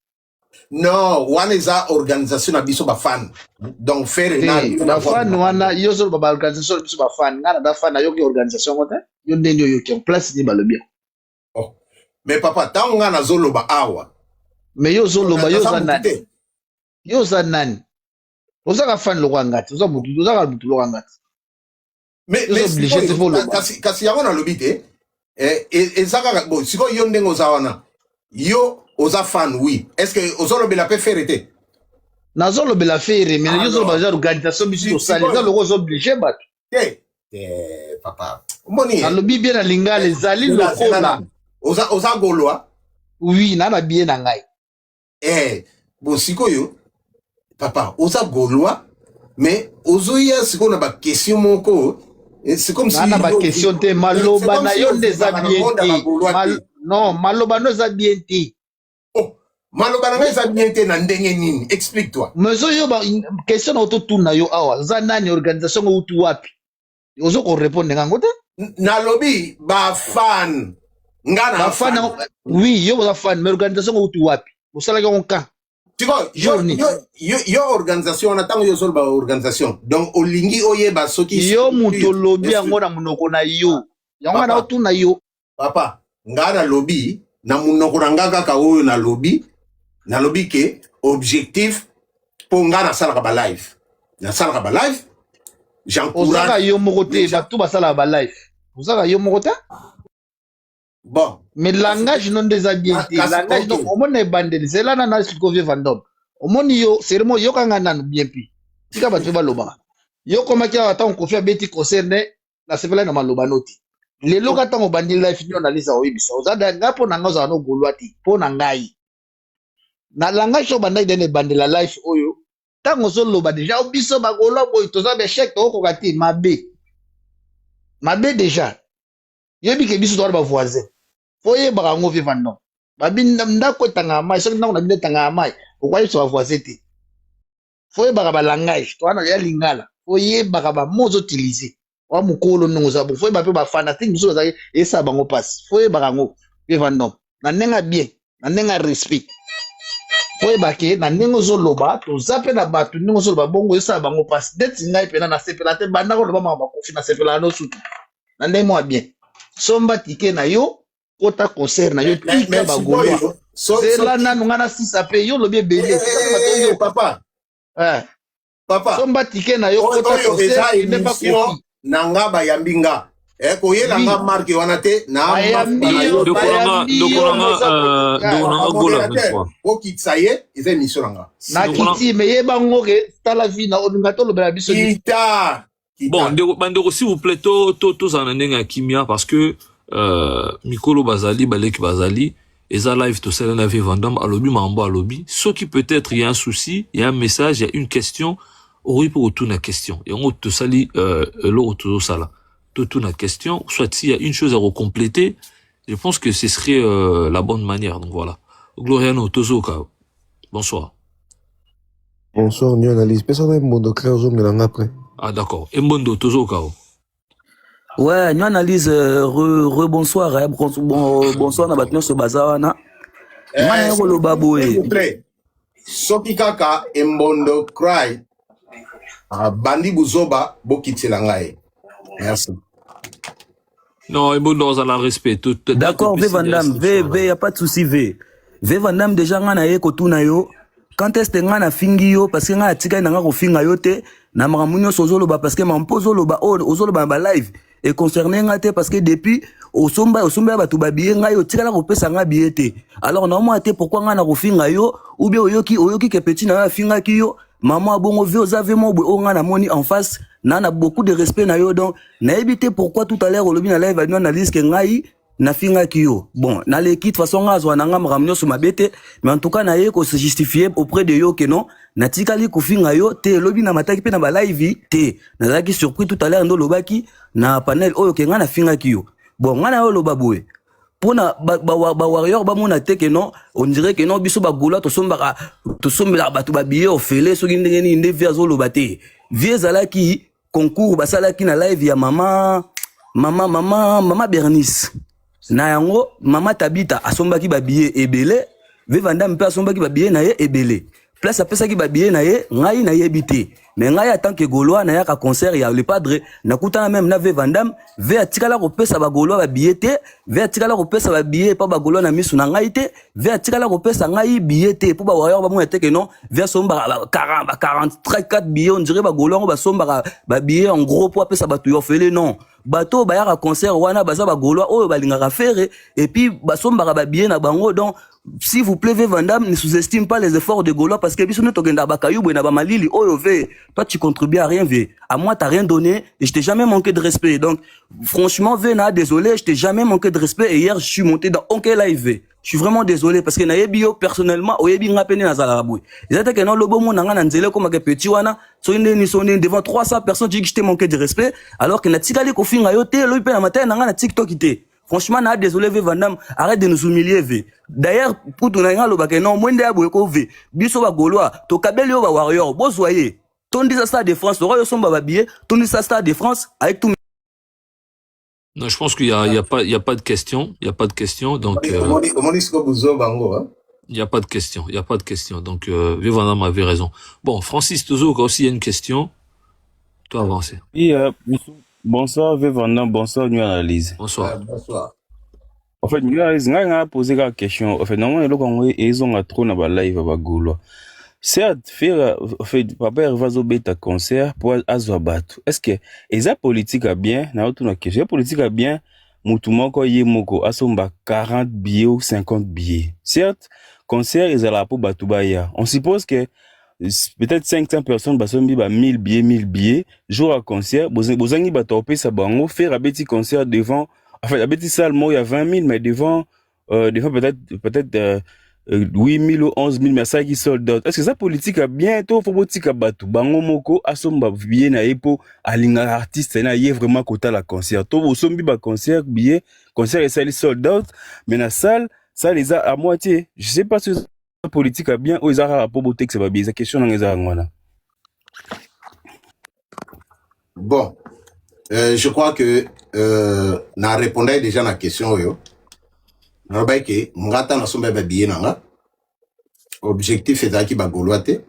Non, one is a organisation na biso ba fan. Donc faire na fan wana yo so ba organisation biso ba fan ngana da fan na yo ki organisation ngote yo ndenyo yo ki en place ni ba lobby. Oh. Mais papa tant ngana zolo ba awa. Mais yo zolo ba yo za nani? Yo za nani? Ozaka fan lo ngati, ozaka butu lo ngati. Mais kasi yango na lobby te. Ezaka bon siko yo ndengo za wana. Yo oza fan oui. Est-ce que ozolo bela pe faire été? Nazolo bela faire mais yo zo ba organisation biso sali za lo zo obligé bat. Papa. Moni. Na lobby bien na lingale zali lokola. Oza Gaulois? Oui, na bien na ngai. Bon siko yo papa, oza Gaulois mais ozoya siko na ba question moko. C'est comme si na ba question te maloba na yo ndeza bien. Non, maloba no za bien te. Oh, maloba na za bien te na ndenge nini? Explique-toi. Mais yo ba question na auto tourna yo awa, za nani organisation ko utu wapi? Ozo ko répondre ngango te? Na lobby ba fan. Ngana ba fan. Oui, yo ba fan, mais organisation ko utu wapi? Osala ko ka. Tiko, yo organisation na tango yo sol ba organisation. Donc olingi oyeba soki yo muto lobby yango na munoko na yo. Yango na utu na yo. Papa, ngana lobby na munoko na ngaka ka oyo na lobby ke objectif pour ngana sala ba live. Na sala ba live. J'encourage. Osaka yo mokote batu basala ba live. Osaka yo mokote? Bon. Mais langage non des habiletés. Langage donc au monde est bandé. C'est là na siko vie vandom. Au monde yo sermo yo kanga nanu bien pi. Tika batu ba loba. Yo koma kia ata on confia beti concerne la sepela na maloba noti. Les loga tango bandi life ni analyse o ibisa. Ozada ngapo na ngoza no Gaulois po na ngai. Na langage so bandai dene bandi la life oyo. Tango so loba déjà obiso ba Gaulois boy toza be chèque to ko kati mabe. Mabe déjà. Yebi ke biso to ba voisin. Foye ba ngo vivant non. Babi ndako tanga mai so ndako na binde tanga mai. Okwa so voisin te. Foye ba ba langage to ana ya lingala. Foye ba ba mozo utiliser. Wa mukolo nongo za bo foye ba pe ba fanatique biso za esa bango passe. Foye ba ngo vivant non. Na nenga bien, na nenga respect. Foye ba ke na nengo zo loba to zape na batu nengo zo loba bongo esa bango passe. Det ngai pe na sepela te banda ko loba ma ba kofi na sepela no sutu. Na ndemo bien. Somba tike na yo kota concert na yo tika ba Gaulois. C'est là nanu ngana sisa pe yo lobi belé. Yo papa. Papa. Somba tike na yo kota concert ne pas kofi. Nanga ba yambinga. Ko yela nga marque wana te na Gola 23. O kitsaye eza mission nga. Na kiti me yeba ngoke tala vie na olinga to lobela biso. Kita. Bon, bandeko, s'il vous plaît, tous en a kimia parce que Mikolo Bazali, Balek Bazali, et ça live tout ça, on avait Vandam à lobby, Mambo à lobby. Ce qui peut-être, il y a un souci, il y a un message, il y a une question, on peut retourner la question. Et on te sali, l'autre ça là. Tout la question, soit s'il y a une chose à recompléter, je pense que ce serait la bonne manière. Donc voilà. Gloriano Tozoka. Bonsoir. Bonsoir, New Analyse. Personne n'a mon docteur après. Ah, d'accord. Et Mbondo, toujours kao. Ouais, New Analyse, bonsoir, hein. Bonsoir, na batnion ce bazawana. S'il vous plaît. Soki kaka Mbondo cry. Bandi Buzoba, Bokitilangae. Merci. Non, Mbondo, on a le respect. D'accord, V Vandam, V, y a pas de souci, V. V Vandam, déjà, on a yé yo. Quand est-ce que ngana fingi yo parce que ngana tika nanga ko finga yo te na maramunyo sozolo ba parce que mampozo lo ba ozolo ba live et concerné ngate parce que depuis osomba ba tu ba biye nga yo tika la ko pesa nga biye te alors na moi te pourquoi ngana ko finga yo ou bien oyoki ke petit na finga ki yo maman bongo ve ozave mo bo ngana moni en face na beaucoup de respect na yo donc na éviter pourquoi tout à l'heure au lobby na live New Analyse ke ngai na finga kiyo. Bon, na l'équipe façon ngazwa nanga mramnyo sur mabete, mais en tout cas na ye ko se justifier auprès de yo que non, na tikali ko finga yo te lobi na mataki pe na ba live te. Na zaki surpris tout à l'heure ndo lobaki na panel oyo ke nga na finga kiyo. Bon, nga na yo lobaboué. Pona ba warrior ba mona te que non, on dirait que non biso ba gola to sombaka batu ba biye ofele so ngenge ni nde via zo lobate. Vie zalaki concours basalaki na live ya mama Bernice. Na yango mama Tabita asombaki ba billet ebele ve Vandam pe asombaki ba billet na ye ebele place apesa ki ba billet na ye ngai na yebite mais ngai en tant que Gaulois na ya ka concert ya le padre na kutana même na ve Vandam ve atikala ko pesa ba Gaulois ba billet te ve atikala ko pesa ba billet pa ba Gaulois na misu na ngai te ve atikala ko pesa ngai billet te po ba warrior ba mo te que non ve somba 44 billets on dirait ba Gaulois ba somba ba billet en gros po pesa ba tu yo fele non bato ba ya concert wana baza ba Gaulois oyo balingaka faire et puis basomba ba billet na bango donc s'il vous plaît Vandam ne sous-estime pas les efforts de Gaulois parce que biso ne tokenda ba kayubu na ba malili oyo ve toi tu contribues à rien ve à moi t'as rien donné et je t'ai jamais manqué de respect donc franchement ve na désolé je t'ai jamais manqué de respect et hier je suis monté dans OK live je suis vraiment désolé parce que na yebio personnellement oyebi nga pene na zalabou ezata que non lobo mo nanga na nzele comme que petit wana so ni sonné devant 300 personnes dit que je t'ai manqué de respect alors que na tikali ko finga yo te lo pe na matin nanga na TikTok ité franchement na désolé ve Vandam arrête de nous humilier ve d'ailleurs pour ton nanga lo ba que non mwende ya boyeko ve biso ba Gaulois to kabeli yo ba warrior bo soyez ton dit ça de France royo somba ba billet ton dit ça de France avec tout. Non, je pense qu'il y a pas de question. Il y a pas de question. Donc, il y a pas de question. Il y a pas de question. Donc, Vandam avait raison. Bon, Francis Tozo, aussi, il y a une question. Toi, avancer. Oui, bonsoir, Vandam. Bonsoir, New Analyse. Bonsoir. Bonsoir. En fait, New Analyse, on a posé la question. En fait, normalement, ils ont trop dans la live à Gaulois. Certes, papa Vazo beta concert pour Azobat. Est-ce que les politique a bien, na autre question, politique a bien, mutumoko yemoko asomba 40 billets ou 50 billets. Certes, concert ils la pour batubaya. On suppose que peut-être 500 personnes basombi ba 1000 billets jour à concert, bozangi batopé sa bango faire un petit concert devant en fait un petit salle moi il y a 20 000 mais devant peut-être 8 000 ou 11 000 mais ça qui sold out. Est-ce que ça politique a bientôt faut politique à batu bango moko asomba billet na epo alinga artiste na yé vraiment kota la concert to osombi ba concert billet concert et ça les sold out mais na salle ça les a à moitié je sais pas si ça politique a bien ou ils a rapport au texte ba billet ça question na ngeza ngwana. Bon je crois que na répondais déjà na question yo. Nabaki ngata na somba ba billet nanga objectif est d'aki ba Gaulois te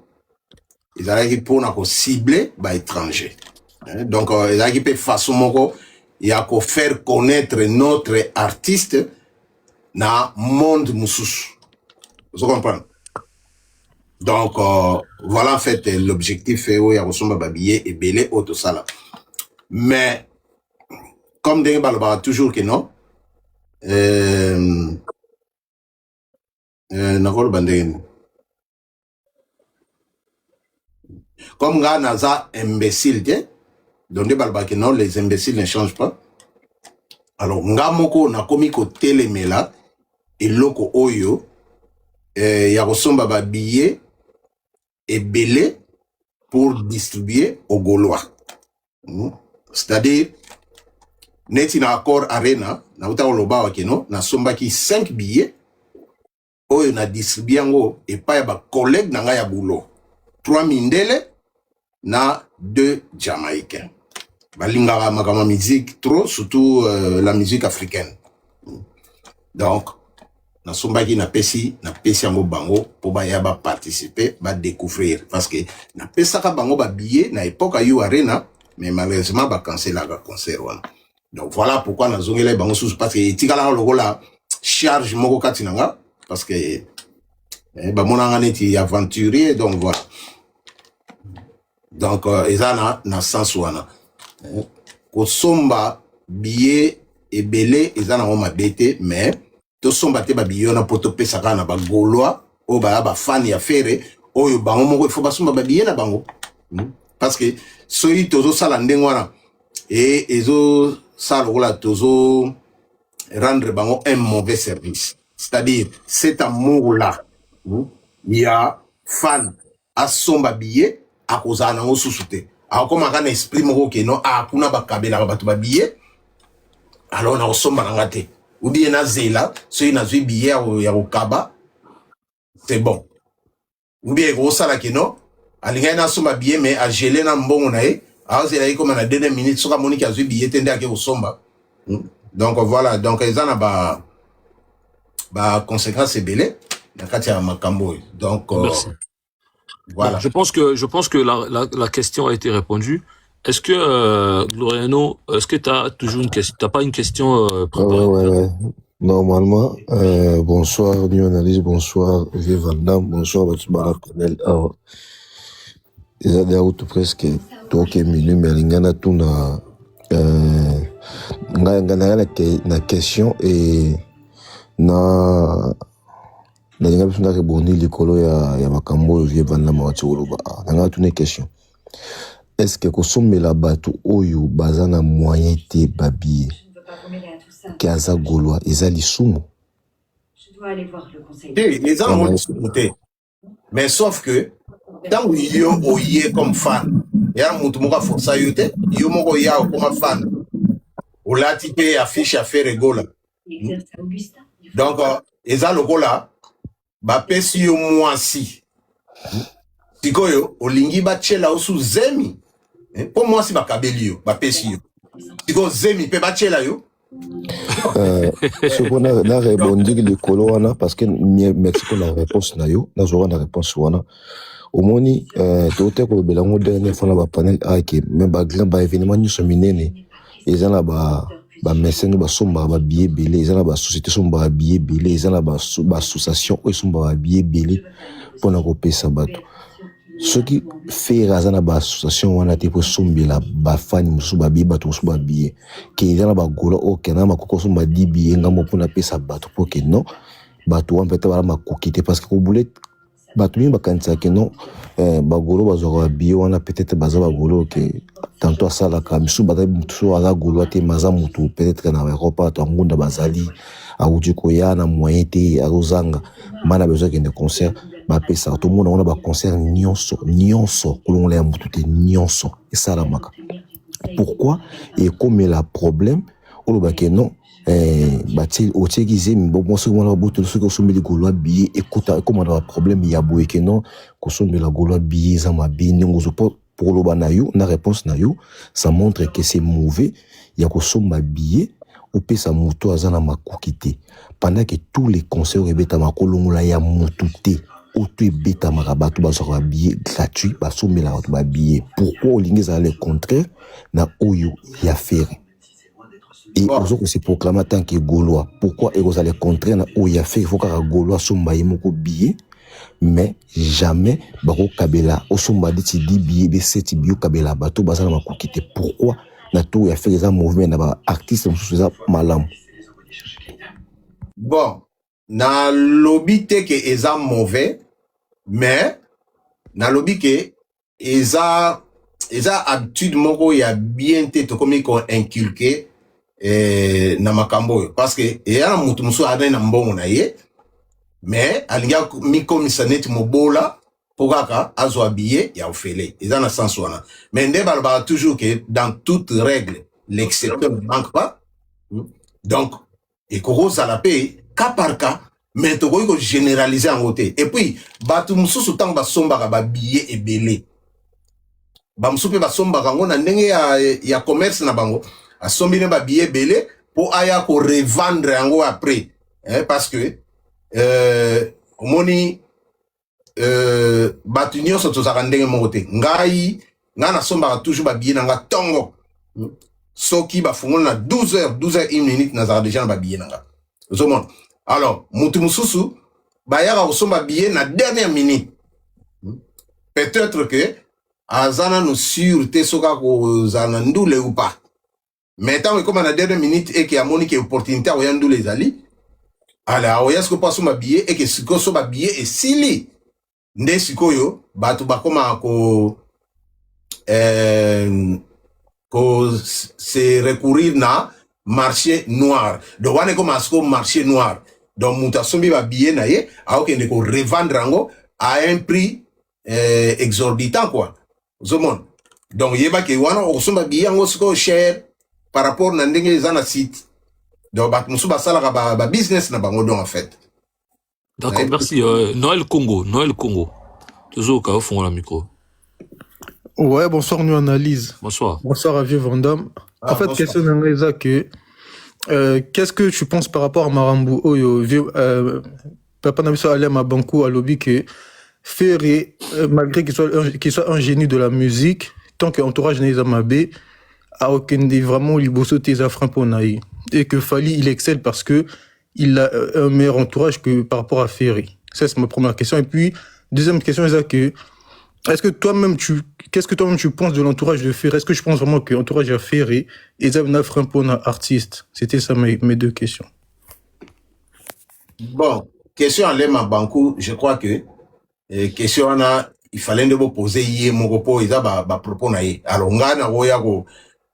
ils allaient pour na ko cibler ba étranger donc ils allaient pe façon moko ya ko faire connaître notre artiste na monde mususu vous comprenez donc voilà en fait l'objectif est où ya ko somba ba billet et belé auto sala mais comme des balba toujours que non comme nga naza imbécile donc des balba que non les imbéciles ne changent pas alors nga moko na komi ko telemela et loko oyo ya kosomba ba billet et belé pour distribuer aux Gaulois c'est-à-dire neti na accord arena na uta oloba wakeno na somba ki 5 billets oyo na distribuer ngo et pas ya ba collègue na nga ya boulot 3 mindele na 2 jamaïcains. Balingara makama musique trop, surtout la musique africaine. Donc, na sombaki na pesi yango bango pour ba yaba participer, ba découvrir parce que na pesaka bango ba billet na époque ayo arena mais malheureusement ba cancela ba concert wana. Donc voilà pourquoi na zongela bango sous parce que tikala lokola charge moko katinanga parce que ba monanga neti aventurier donc voilà. Donc ezana na sens wana. Ko somba billet ebele ezana o mabete mais to somba te ba billet na poto pesaka na ba gaulois o ba fan ya fere oyo bango moko il faut ba somba ba billet na bango parce que soyi tozo sala ndengwana et ezo sala lokola tozo rendre bango un mauvais service, c'est-à-dire cet amour là il y a fan a somba billet a causa na o susute a comme un esprit moko ke no a kuna ba kabela ba to ba billet alors na somba na ngate ou bien na zela soyi na zui billet ya okaba c'est bon ou bien gros sala ke no alinga na somba billet mais a gelé na mbongo na e a zela yi comme na dernière minute soka monique a zui billet tende ake o somba. Donc voilà, donc ils en ont conséquence belé dans Katia Makambo. Donc voilà. Bon, je pense que la question a été répondue. Est-ce que Gloriano, est-ce que tu as toujours une question, t'as pas une question préparée? Ouais. Normalement, bonsoir New Analyse, bonsoir Vivandam, bonsoir Batubara Panel. Alors, ils ont des presque donc minutes mais l'ingana tout na na question et na linga biso na rebondi likolo ya makambo vie vanda mawati oloba na tune question est-ce que kosomela bato oyo bazana moyen te babi kaza goloa eza lisumu je dois aller voir le conseil les gens ont discuté mais sauf que tant où yo oye comme fan ya mutu moko força yote yo moko ya comme fan ou la type affiche à faire rigola. Donc, eza lokola, ba pesi yo mwasi. Sikoyo, olingi ba chela osu zemi. Po mwasi ba kabeli yo, ba pesi yo. Siko zemi pe ba chela yo. Ce qu'on a rebondi le colo wana parce que Mexico la réponse na yo, na zo na réponse wana. Omoni tote ko belango dernier fois na ba panel ak même ba grand ba événement ni sominene. Ils ont ba mécène ba somba ba billet belé ils ont ba société somba ba billet belé ils ont ba association ils somba ba billet belé pour na ko pesa bato ce qui fait razana ba association wana te pour sombela ba fan musu ba billet bato musu ba billet ke ils ont ba golo o kena makoko somba 10 billets ngamo pour na pesa bato pour que non bato wan peut-être ba makokite parce que ko boulet bato mi bakanisa ke non bagolo bazwa billet wana peut-être baza bagolo ke tantôt ça la kamisu bata mutu ala golo te maza mutu peut-être na Europa to ngunda bazali a uji ko ya na moyen te arozanga mana besoin que de concert ba pesa tout monde on ba concert nyonso kolongola ya mutu te nyonso et ça la maka pourquoi et comme la problème on ba que non batil otegize bon ce qu'on a boto ce que sommet de golo billet écoute comment on a problème il y a boé que non ko sommet la golo billet za ma bini ngozo pour le banayo na réponse nayo ça montre que c'est mauvais il y a ko somba billet ou pe sa moto azana makokité pendant que tous les concerts rebeta makolongola ya motute auto beta marabato bazwa billet gratuit ba sommet la ba billet pourquoi olingi za le contraire na oyo ya faire et aussi que c'est proclamé en tant que gaulois pourquoi et vous allez contraire na oyo ya faire il faut que gaulois somba yemoko billet mais jamais bako kabela osomba dit 10 billets be 7 billets kabela bato bazana makokité pourquoi na tout ya fait les mouvements na ba artistes mususu za malam bon na lobby te que eza mauvais mais na lobby que eza habitude moko ya bien te to comme ko inculquer na makambo parce que ya mutu musu ada na mbongo na ye mais alinga mi komisa net mobola pokaka azo habillé ya ofele eza na sens wana mais nde balba toujours que dans toute règle l'exception ne manque pas donc et koko za la paix cas par cas mais tokoki ko généraliser en côté. Et puis batu mususu tant basombaka ba billet ebele. Ba musupe basombaka ngo na ndenge ya commerce na bango. Asombi ne ba billet ebele pour aya ko revendre yango après. Parce que omoni batu nyonso tozaka ndenge moko te. Ngai nga nasombaka toujours ba billet nanga tongo. Soki ba fungola na 12h 1 minute nazaka déjà na ba billet nanga. Ozomona. Alors, mutu mususu bayaka kosomba billet na dernière minute. Peut-être que azana no sûreté soka ko zana ndule ou pas. Mais tant que comme na dernière minute et que amoni que opportunité o yandule ezali, alors o yasko pas soma billet et que siko soba billet et sili. Nde sikoyo batu bakoma ko se recourir na marché noir. Donc on est comme un marché noir. Donc mutasombi ba billet na ye, a ok ne ko revendre ango à un prix exorbitant quoi. Zomon. Donc yeba ke wana o somba billet ango siko cher par rapport na ndenge zana site. Donc ba musuba sala ba business na bango donc en fait. D'accord, merci. Noël Congo. Toujours au cas où font la micro. Ouais, bonsoir, nous analyse. Bonsoir. Bonsoir à Vieux Vendôme. En fait, bonsoir. question d'Angreza que qu'est-ce que tu penses par rapport à Marambu Oyo, Papa Nabiso Alem à Bankou, à Lobby, que Ferré, malgré qu'il soit un génie de la musique, tant qu'entourage n'est Zamabé, a aucun des vraiment Liboso Tezafrin Ponaï. Et que Fali, il excelle parce que il a un meilleur entourage que par rapport à Ferré. Ça, c'est ma première question. Et puis, deuxième question, c'est que est-ce que toi-même qu'est-ce que toi-même tu penses de l'entourage de Ferré? Est-ce que je pense vraiment que l'entourage de Ferré et Zabna Frimpona artiste? C'était ça mes deux questions. Bon, question à l'Ema Bankou, je crois que question il fallait de vous poser hier mon repos ils a ba propos na ye. Alors nga na oya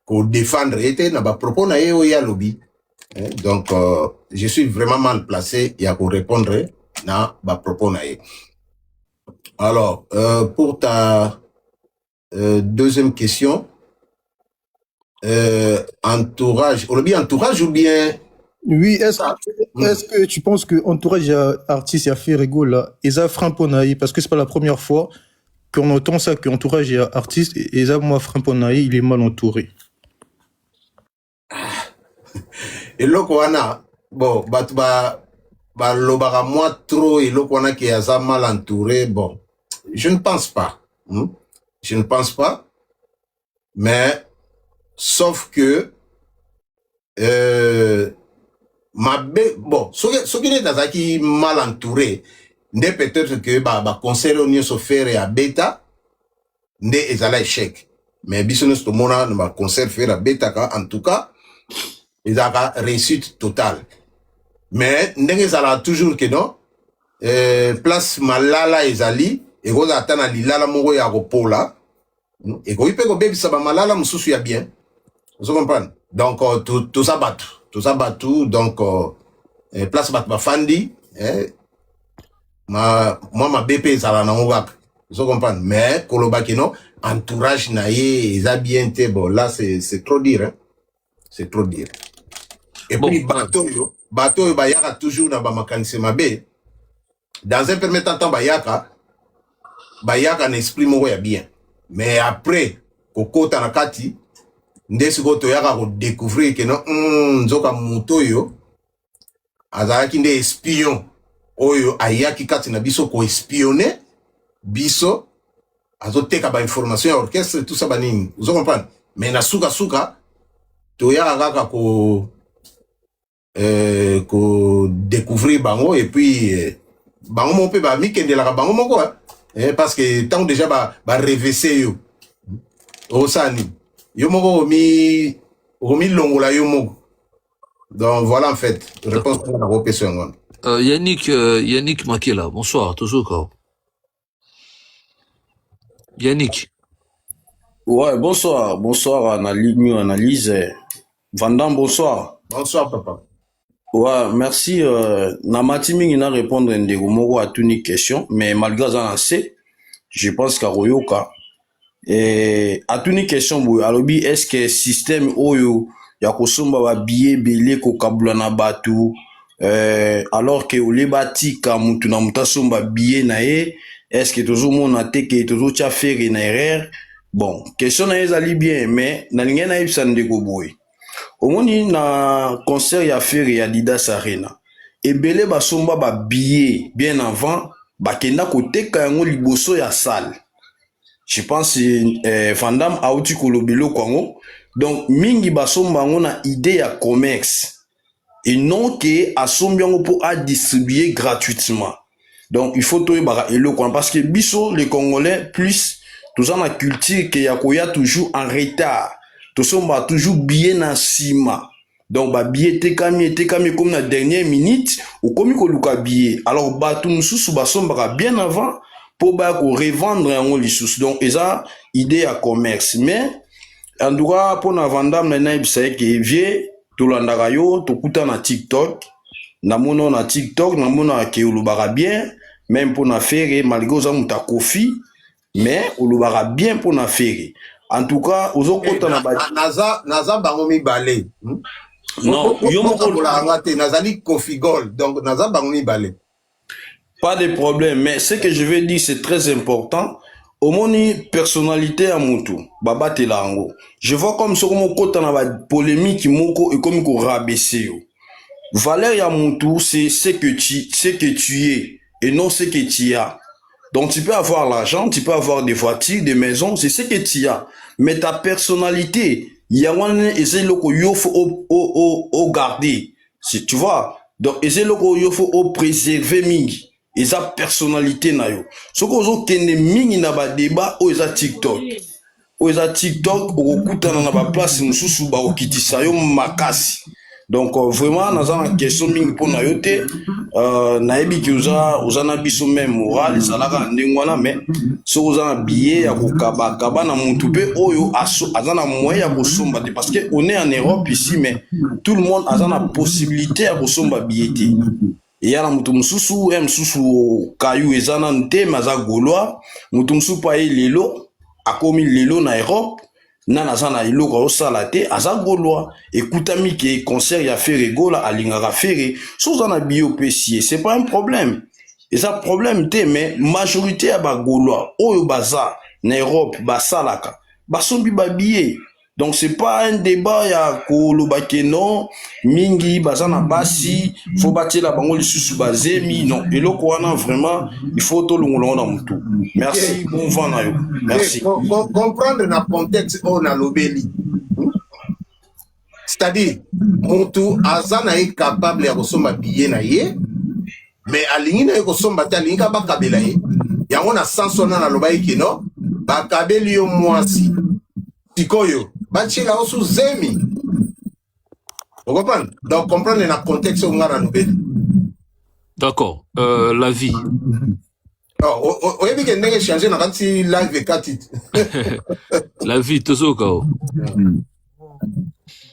ko défendre était na ba propos na ye oya lobby. Donc je suis vraiment mal placé il y a pour répondre na ba propos na ye. Alors, pour ta deuxième question, entourage, on dit entourage ou bien... Oui, est-ce que tu penses que entourage artiste a fait rigolo là, et ça Frimponaï, parce que c'est pas la première fois qu'on entend ça, que entourage artiste, et ça moi Frimponaï, il est mal entouré. Et là, bon, lobara moi trop, et là, qui est mal entouré, bon. Je ne pense pas. Je ne pense pas. Mais, sauf que, bon, ce qui est dans qui mal entouré, n'est peut-être que, conseil on se faire à bêta, n'est ezala échec. Mais, business to mona, ma conseil faire à bêta, en tout cas, ils ont réussite totale. Mais, n'est ezala toujours que non, place malala ezali, et vous attendez à l'ilala moko ya ropola et vous pouvez bébé ça va malala mususu ya bien vous comprenez donc tout ça battu donc place bat bafandi ma BP ça la na ngaka vous comprenez mais koloba kino entourage na ye eza bien te bon là c'est trop dire hein c'est trop dire et bon, puis bateau bayaka toujours na ba makanisi mabe dans un premier temps bayaka na esprit moko ya bien mais après kokota na kati ndesi ko to yaka ko découvrir que non nzoka muto yo azalaki nde espion oyo ayaki kati na biso ko espionner biso azoteka ba information ya orchestre tout ça banini vous comprenez mais na suka to yaka kaka ko découvrir bango et puis bango mo pe ba mikendela bango moko parce que tant déjà ba revêser yo osani yo moko mi longola yo moko donc voilà en fait réponse à la question. Yannick Makela, bonsoir toujours quoi. Yannick. Ouais, bonsoir analyse Vandam, bonsoir. Bonsoir papa. Ouais, merci. Namati mingi na répondre ndeko moko à toutes les questions, mais malgré ça, je pense qu'à Royoka et à toutes les questions, alors est-ce que système oyo ya kosomba ba billet belé ko kabula na batu alors que oleba tika mutu na muta somba billet na ye, est-ce que tozo mona te que tozo tia faire une erreur? Bon, question na ezali bien, mais na linga na yebisa ndeko boy. Omoni na concert ya faire ya Adidas Arena. Ebele basomba ba billet bien avant, bakenda koteka yango liboso ya salle. Je pense Van Damme auti kolobelo kwango. Donc mingi basomba yango na idée ya commerce. Et non que asombi yango pour à distribuer gratuitement. Donc il faut toye bara elo quoi parce que biso les Congolais plus tous en la culture que yakoya toujours en retard. Tous somba toujours bien en cima. Donc ba billet tekami comme la dernière minute ou comme ko luka billet. Alors ba tout mususu basomba bien avant pour ba ko revendre yango lisusu. Donc eza idée à commerce mais en tout cas pour na Vandam na ibisa ke vie tolandaka yo tokuta na TikTok namono na TikTok namona ke olubaka bien même pour na faire malgré oza muta kofi mais olubaka bien pour na faire en tout cas ozokota na naza bango mibale non yo moko ngate nazali Kofi Gold donc naza bango mibale pas de problème mais ce que je veux dire c'est très important. Omoni personnalité à mutu baba telango. Je vois comme ce qu'on kota na ba polémique moko et comme ko rabaisser yo. Valeur ya mutu c'est ce que tu es et non ce que tu as. Donc tu peux avoir l'argent, tu peux avoir des voitures, des maisons, c'est ce que tu as. Mais ta personnalité, ya wana ese loko yo faut au garder. Tu vois? Donc ese loko yo faut au préserver mingi. Eza personnalité na yo. Soko zo kende mingi na ba débat o eza TikTok. O eza TikTok o kutana na ba place mususu ba okitisa yo makasi. Donc vraiment naza na question mingi pour na yo te na yebi ki oza na biso même moral ezalaka ndengwana mais soko oza na billet ya kokaba na mutu pe oyo aza na moyen ya kosomba te parce que on est en Europe ici mais tout le monde a la possibilité ya kosomba billet te. Et ya na mutu mususu mususu kayu ezana nte maza gaulois mutu mususu pa lelo akomi lelo na Europe na nazana iloko osala te aza gaulois ekutami ke concert ya faire gola alingaka faire sozana biopécie c'est pas un problème et ça problème te mais majorité ya ba gaulois oyo baza na Europe basalaka basombi ba billet. Donc c'est pas un débat ya kolobake non mingi bazana basi faut bâtir la bango lisusu bazemi non eloko wana vraiment il faut to longolongo na mutu. Merci bon vent na yo. Merci. Comprendre na contexte on a lobeli. C'est-à-dire mutu azana est capable ya kosomba billet na ye mais alingi na kosomba ta alingi ka bakabela ye. Yango na sansona na lobai kino bakabeli yo mwasi. Tikoyo bachila osu zemi. Vous comprenez? Donc comprendre le contexte où on a la nouvelle. D'accord. La vie. Oh, oui, mais il changer dans si live 4 La vie, tout ça, quoi.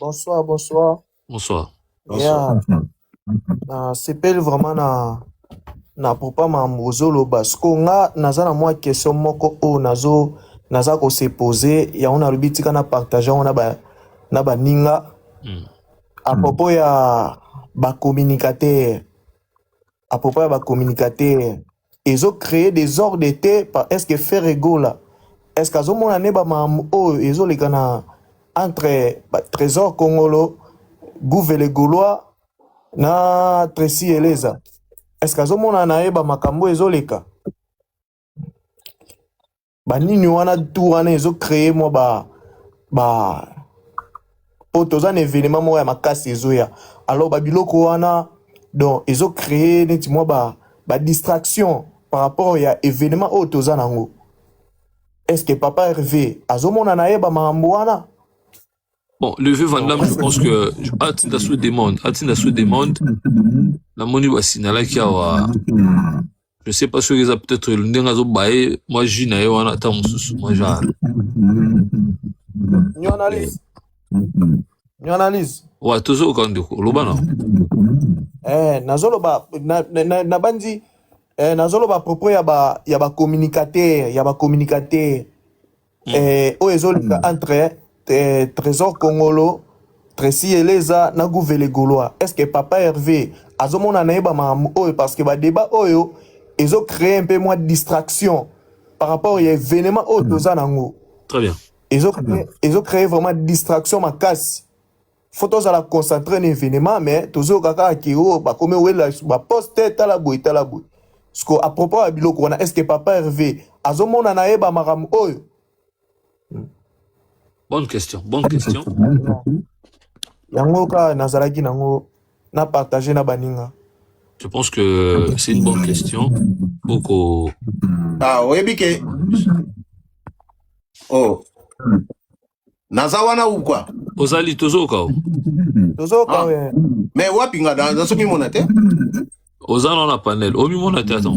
Bonsoir, bonsoir. Bonsoir. Yeah. C'est pas vraiment na papa mamozolo basko nga naza na moi question moko o naza ko se poser ya on a rubitika na partager on a ba ninga à propos ya ba communicateur ils ont créé des ordres d'été par est-ce que faire égola est-ce qu'azo mona ne ba mam o ils ont les kana entre trésor congolo gouverneur gaulois na Tracy Eleza est-ce qu'azo mona na eba makambo ezoleka ba nini wana tout wana ils ont créé moi ba potos un événement moi ya makasi ezoya alors ba biloko wana donc ils ont créé neti moi ba distraction par rapport à événement autoza nango est-ce que papa Hervé azomona na eba makambo wana. Bon, le vieux Van Damme, je pense que Atinda sous demande, la monnaie wasinala qui a je sais pas si ça peut-être le n'engazo bae moi jina yo wana ta mususu moi genre Ni analyse wa tozo okandeko lobana nazolo ba na bandi nazolo ba propos ya ba communicateur o ezolika entre Trésor Congolo Tracy Eleza na gouverne Gaulois. Est-ce que papa Hervé azomona na yeba mamu oyo parce que ba débat oyo ils ont créé un peu moins de distraction par rapport à l'événement au Dozanango. Très bien. Ils ont créé vraiment de distraction ma casse. Faut tous la concentrer un événement mais toujours kaka ki o ba comme ouais la ba poster talaboui. Parce que à propos à biloko est-ce que papa Hervé azomona na yeba mamu oyo? Bonne question. Yango ka nazalaki nango na partager na baninga. Je pense que c'est une bonne question. Beaucoup. Ah, oui, Bike. Oh. Nazawana ou quoi? Ozali Tozoka. Tozoka, oui. Mais wapinga dans ce mimonate? Ozali on a panel. Omi monate, attends.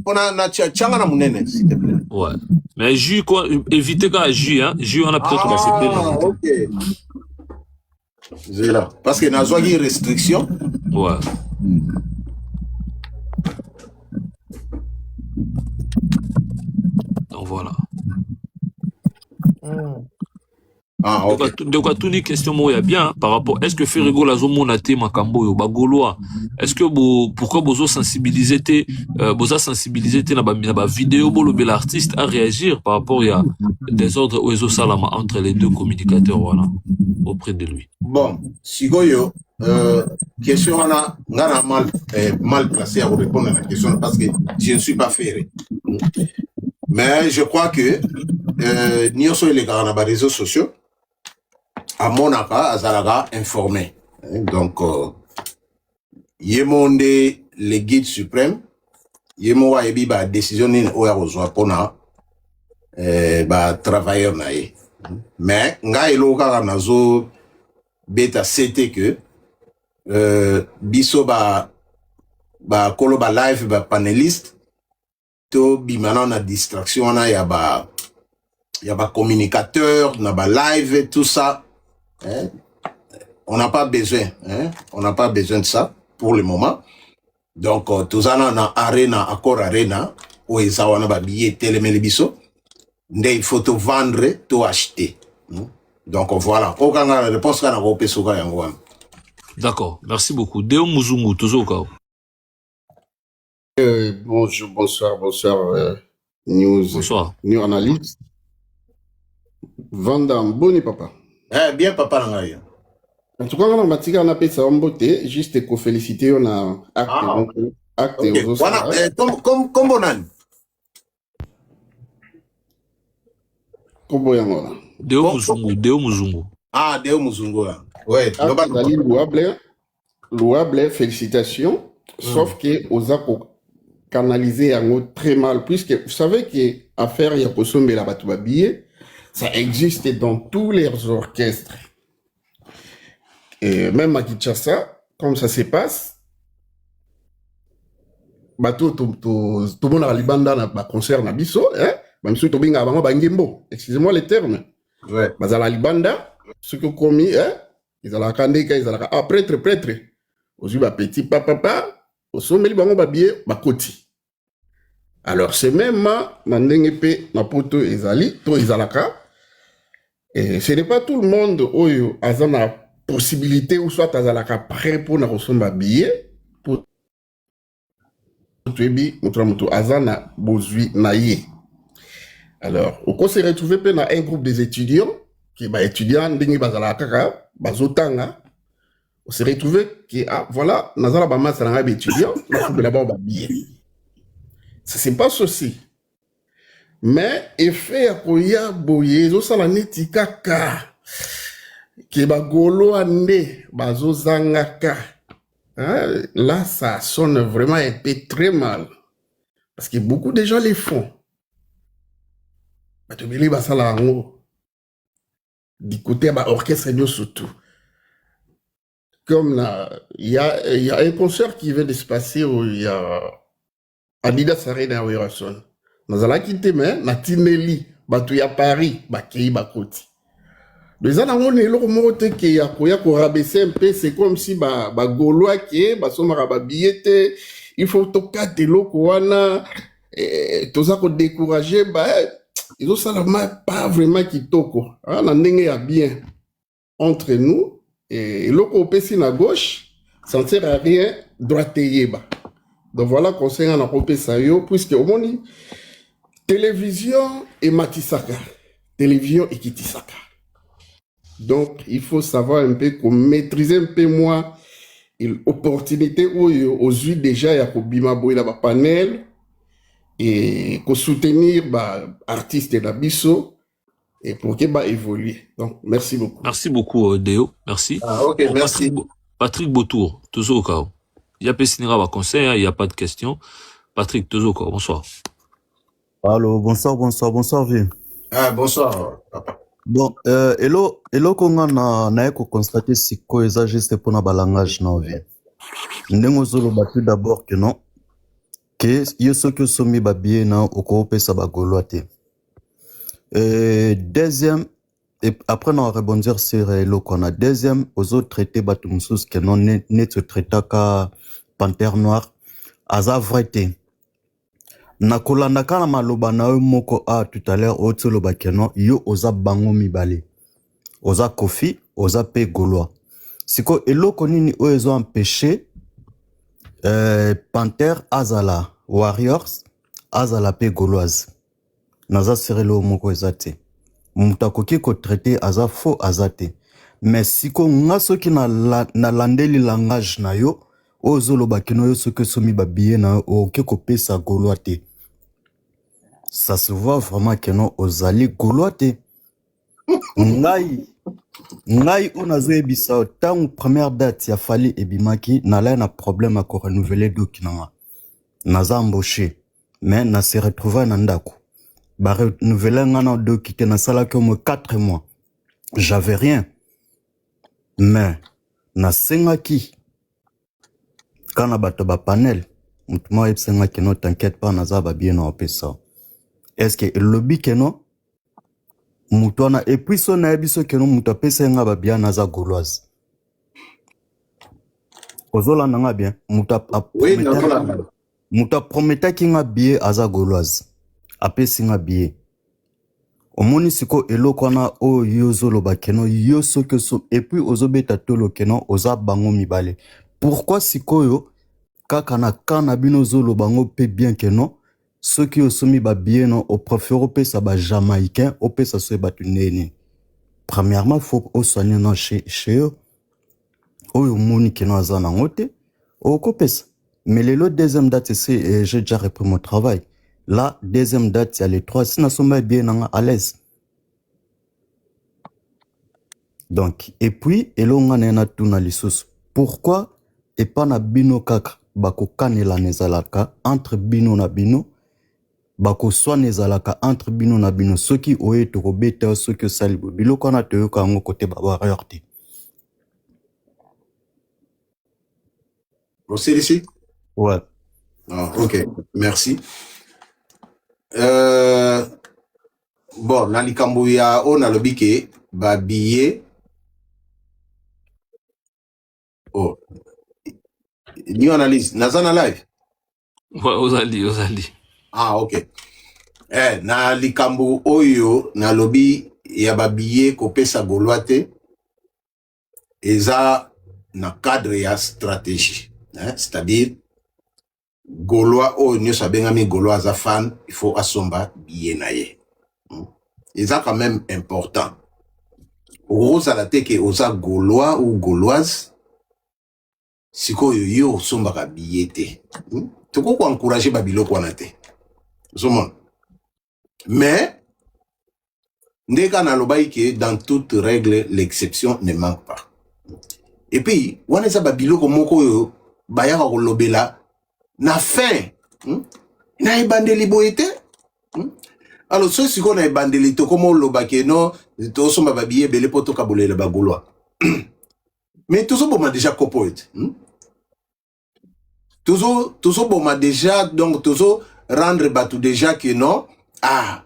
On a tchanga na munene, s'il te plaît. Ouais. Mais jus, évitez qu'à jus, hein. Jus, on a peut-être accepté. Ah, ok. C'est là. Parce que n'a une restriction. Ouais. Donc voilà. Ah, ok. Donc, à toutes les questions, moi, il y a bien par rapport. Est-ce que Ferrigo la zone monate makambo yo bagoloa? Est-ce que pourquoi bozo sensibiliser na ba vidéo bolo bel artiste à réagir par rapport il y a des ordres oiseaux salama entre les deux communicateurs voilà auprès de lui. Bon, Sigoyo, question on a mal placé à vous répondre à la question parce que je ne suis pas ferré. Mais je crois que nous sommes les gars dans les réseaux sociaux. À mon aka, Azalaga informé. Donc, Yemonde, le guide suprême, Yemoa ebi ba décision ni oya ozwa pona ba travailleur na ye. Mais nga eloka nazo beta c'était que biso ba kolo ba live ba panéliste to bimana na distraction na ya ba communicateur na ba live et tout ça. Hein? On n'a pas besoin, hein? On n'a pas besoin de ça pour le moment. Donc, tout ça, on a arena, accord arena, où ils ont un billet télémélibiso. Il faut te vendre, te acheter. Donc, voilà. Aucun réponse qu'on a repéré sur Yangoam. D'accord. Merci beaucoup. Deo Muzungu, toujours Bonjour, bonsoir, news. Bonsoir. New analyse. Vandam, boni papa. Bien papa Nangaï. En tout cas, on a matière on a payé ça en beauté, juste pour féliciter on a acte okay. Voilà, comme bonan. Comme yangola. Deo Muzungu. Ah, Deo Muzungu là. Ouais, louable, félicitations. Sauf que osa canaliser yango très mal puisque vous savez que affaire ya posombe la batu babillé ça existe dans tous les orchestres. Et même à Kinshasa, comme ça se passe, tout le monde a libanda na concert na biso, hein? Même si tout binga avant bangimbo, excusez-moi les termes. Ouais. Bazala libanda, ce que commis, hein? Ils ont la kandeka, ils ont la prêtre. Ozu ba petit papa, au sommet bango babie bakoti. Alors c'est même na ndenge na poto ezali, to ezalaka. Et ce n'est pas tout le monde oyo azana possibilité ou soit azalaka prêt pour na rosomba billet pour tuebi mutu azana bozui na ye. Alors, on s'est retrouvé dans un groupe des étudiants qui ba étudiant ndenge bazalaka kaka bazotanga. On s'est retrouvé que voilà, nazala ba masala ba étudiant, na faut d'abord ba billet. C'est pas ceci. Mais effet akoya boye zo sala neti kaka ke bagolo ande bazo zangaka. Là ça sonne vraiment un peu très mal parce que beaucoup de gens les font. Batobeli basala ngo du côté ba orchestre nyo surtout. Comme là, il y a un concert qui vient de se passer où il y a Adidas Arena Werason. Nazala kite men na tineli batu ya Paris bakei bakoti. Les ana ngone eloko moko te ke ya koya ko rabaisser un peu, c'est comme si ba gaulois ke ba soma ba billet, il faut toka te loko wana toza ko décourager ba ils ont ça pas vraiment kitoko. Na ndenge ya bien entre nous Et l'autre opesi na gauche, ça ne sert à rien, droite yeba. Donc voilà conseil en apopé ça yo, puisque au monde, télévision et matisaka, télévision et kitisaka. Donc il faut savoir un peu, maîtriser un peu moins l'opportunité où aux huiles déjà il y a bima boy là panel et qu'on soutenir bah artistes de la biso et pour qu'il va évoluer. Donc merci beaucoup. Merci beaucoup Deo, merci. Ah, ok, Bon, merci. Patrick Beautour, toujours au cas. Il y a Pessinera va conseil, il n'y a pas de question. Patrick, toujours au cas, bonsoir. Allô, bonsoir, vieux. Ah, bonsoir, papa. Bon, hello, konga na eko constater si ko eza juste pour na balangage na vie. Ndengo zolo batu d'abord que non, que yo soki somi ba bien na oko pesa ba goloate. Deuxième, et après on va rebondir sur hello kona. Deuxième, aux autres traités batu musus que non net se traita ka panthère noire, aza vraité. Nakolanda kana maloba na yo moko tout à l'heure ozo loba keno yo oza bango mibale oza Kofi oza pe Gaulois siko eloko nini o ezo empêcher Panther azala Warriors azala pe Gauloise naza serelo moko ezate mutakoki ko traiter aza faux azate mais siko nga soki na landeli langage na yo ozo loba keno yo soki somi ba billet na o ke ko pesa Gaulois te. Ça se voit vraiment que non ozali Gaulois. Ngai on a joué bisa tant première date ya fali ebimaki na la na problème à ko renouveler document. Naza embauché mais na se retrouver na ndako. Ba renouveler ngana document na sala comme 4 mois. J'avais rien. Mais na sengaki kana bato ba panel mutuma epsenga que non t'inquiète pas naza ba bien na pesa. Est-ce que le lobby que non Moutona et puis son abiso que non mutape senga ba bien naza Gauloise. Ozola nanga bien muta prometa ki nga bien aza Gauloise. Ape singa bien. Omoni siko eloko na o yozolo ba keno yoso que so et puis ozobeta tolo keno oza bango mibale. Pourquoi siko yo kaka na kana bino zolo bango pe bien que non ceux qui ont soumis ba bien non au préféré au pesa ba jamaïcain au pesa so ba tunene. Premièrement faut au soigner non chez eux au moni qui non za na ngote au kopesa. Mais le deuxième date c'est j'ai déjà repris mon travail. La deuxième date il y a les 3 si na somba bien à l'aise. Donc et puis elonga na tuna lisusu. Pourquoi et pas na bino kaka bako kanela nezalaka entre bino na bino bako soane zalaka entre bino na bino soki oye to beta soki salibo biloko na to yoka ngo côté ba warrior te. C'est ici? Ouais. Ah, ok, merci. Bon, na likambo ya on a lobi ke ba billet. Oh. New analyse. Nazana live? Ouais, ozali. Ah, ok. Na likambo oyo na lobi ya ba billet ko pesa Gaulois te. Eza na cadre ya stratégie. C'est-à-dire Gaulois oyo nyo sabengami Gaulois za fan, il faut asomba billet na ye. Eza quand même important. Oza la teke oza Gaulois ou Gauloise. Siko yo somba ka billet te. Toko ko encourager ba biloko wana te. Zomon. Mais ndeka na lobai ke dans toute règle l'exception ne manque pas. Et puis wana za ba biloko moko yo bayaka ko lobela na fin. Na ebandeli boyete. Alors ceux siko na ebandeli to komo lobake no to somba ba billet belé poto ka bolela ba Gaulois. Mais tout ça bon déjà copote. Toujours bon déjà donc toujours rendre batou déjà que non à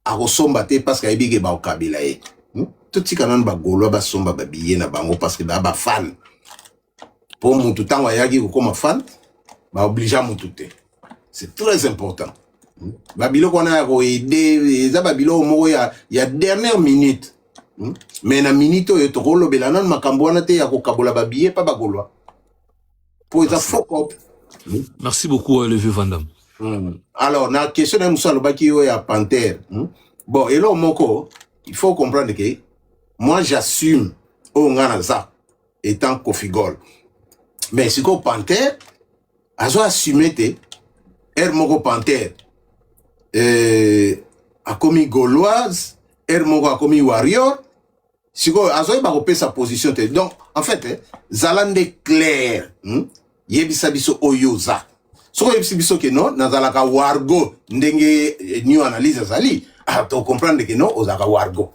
resomba te parce que bige ba okabila e. Tout si kanan ba Gaulois ba somba ba billet na bango parce que ba fan. Pour mon tout temps yaki ko comme fan ba obligé mon tout te. C'est très important. Babilo qu'on a aider za babilo mo ya dernière minute Mais na minito yo tokolo belana makambo wana te ya kokabola ba billet pas ba Gaulois. Pour ça faut. Merci beaucoup le vieux Vandam. Alors na question na musalo baki yo ya Panther. Bon et là moko il faut comprendre que moi j'assume au nganaza étant Kofi Gold. Mais si ko Panther azo assumer te moko Panther a commis Gauloise, moko a commis Warrior. Si ko azo ba repé sa position te. Donc en fait zalande clair yebisa biso oyoza. So yebisa biso que non nazalaka wargo ndenge new analyse zali to comprendre que non ozaka wargo.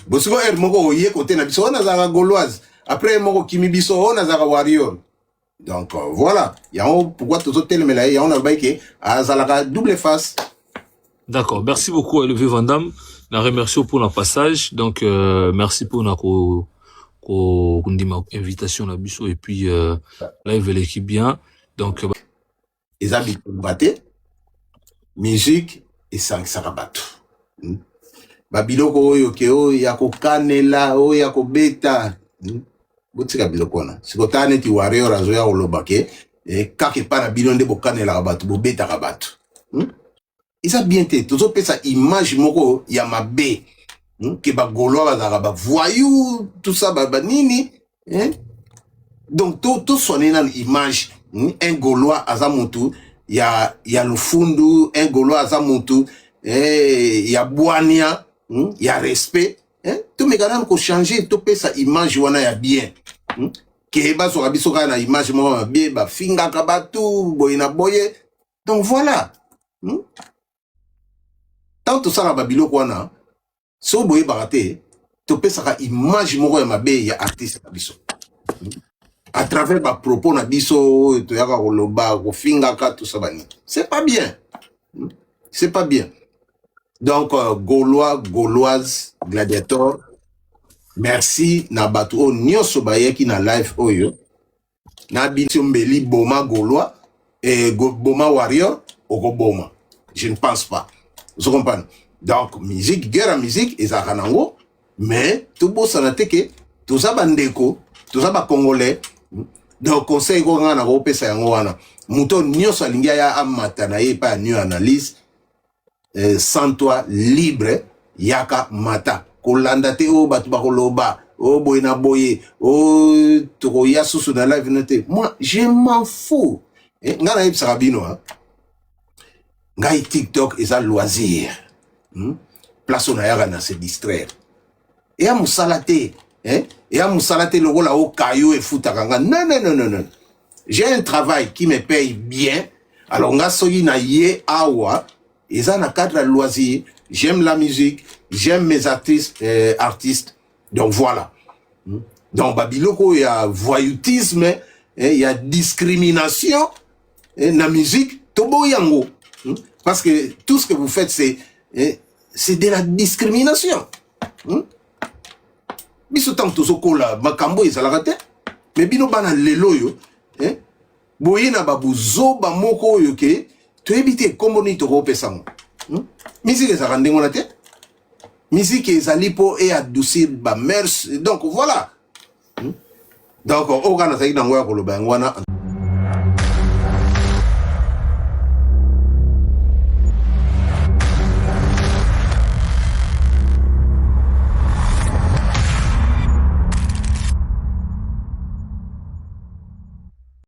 Bosiko moko oye côté na biso nazalaka Gauloise. Après moko kimi biso nazalaka Warrior. Donc voilà, il y a pourquoi tout autres tels mais là il y a on a baïké à zalaka double face. D'accord, merci beaucoup le vieux Vandam. Je remercie pour le passage. Donc merci pour notre invitation à Bisso et puis là il veut l'équipe bien. Donc ils habitent batté musique et sang sarabatu. Babiloko oyo keo yako kanela o yako beta. Botika biloko na. Sikotane ti Warrior azo ya olobake et kake pa na bilonde bokanela rabatu bobeta rabatu. Ils a bien été toujours fait sa image moko ya mabe que ba Gaulois bazara ba voyou tout ça ba nini donc tout sonné dans l'image un Gaulois azamutu ya lufundu un Gaulois azamutu ya boania ya respect tout me ganan ko changer tout pe sa image wana ya bien que ba so rabiso na image moko bien ba finga kabatu boyina boye donc voilà tant tout ça la babilo kwana so boye baraté to pesaka image moko ya mabe ya artiste na biso à travers ba propos na biso to yaka koloba ko finga ka tout ça bani c'est pas bien donc Gaulois Gauloise Gladiator merci na batu o nyoso bayeki na live oyo na bintu mbeli boma Gaulois et boma Warrior oko boma je ne pense pas. Vous comprenez? Donc, musique, guerre à musique, et ça ranango, mais tout beau ça n'a que tout ça bandeko, tout ça ba congolais. Donc, conseil qu'on a repé ça yangoana. Mouton nyo sa lingia ya amata na ye pa new analyse. Sans toi libre yaka mata. Kolanda te o batu ba koloba. O boyna boye. O toko ya susu na live note. Moi, je m'en fous. Ngana yip sarabino hein. Ngai TikTok et ça loisir. Place on a na se distraire. Et à moussalate, et à moussalate le rôle au caillou et foutakanga. Non. J'ai un travail qui me paye bien. Alors nga soyi na ye awa, et ça na cadre loisir. J'aime la musique, j'aime mes artistes. Donc voilà. Dans Babiloko il y a voyoutisme, il y a discrimination, na musique tobo yango. Parce que tout ce que vous faites, c'est de la discrimination. Biso tant to sokola makambo ezalaka te, mais bino bana lelo yo, boye na babuzo ba moko yo ke to éviter kombo ni to kopesa. Musique ezalaka ndengo na te. Musique ezali po et adoucir ba mœurs. Donc voilà. Donc au kana sayi na ngoya koloba ngwana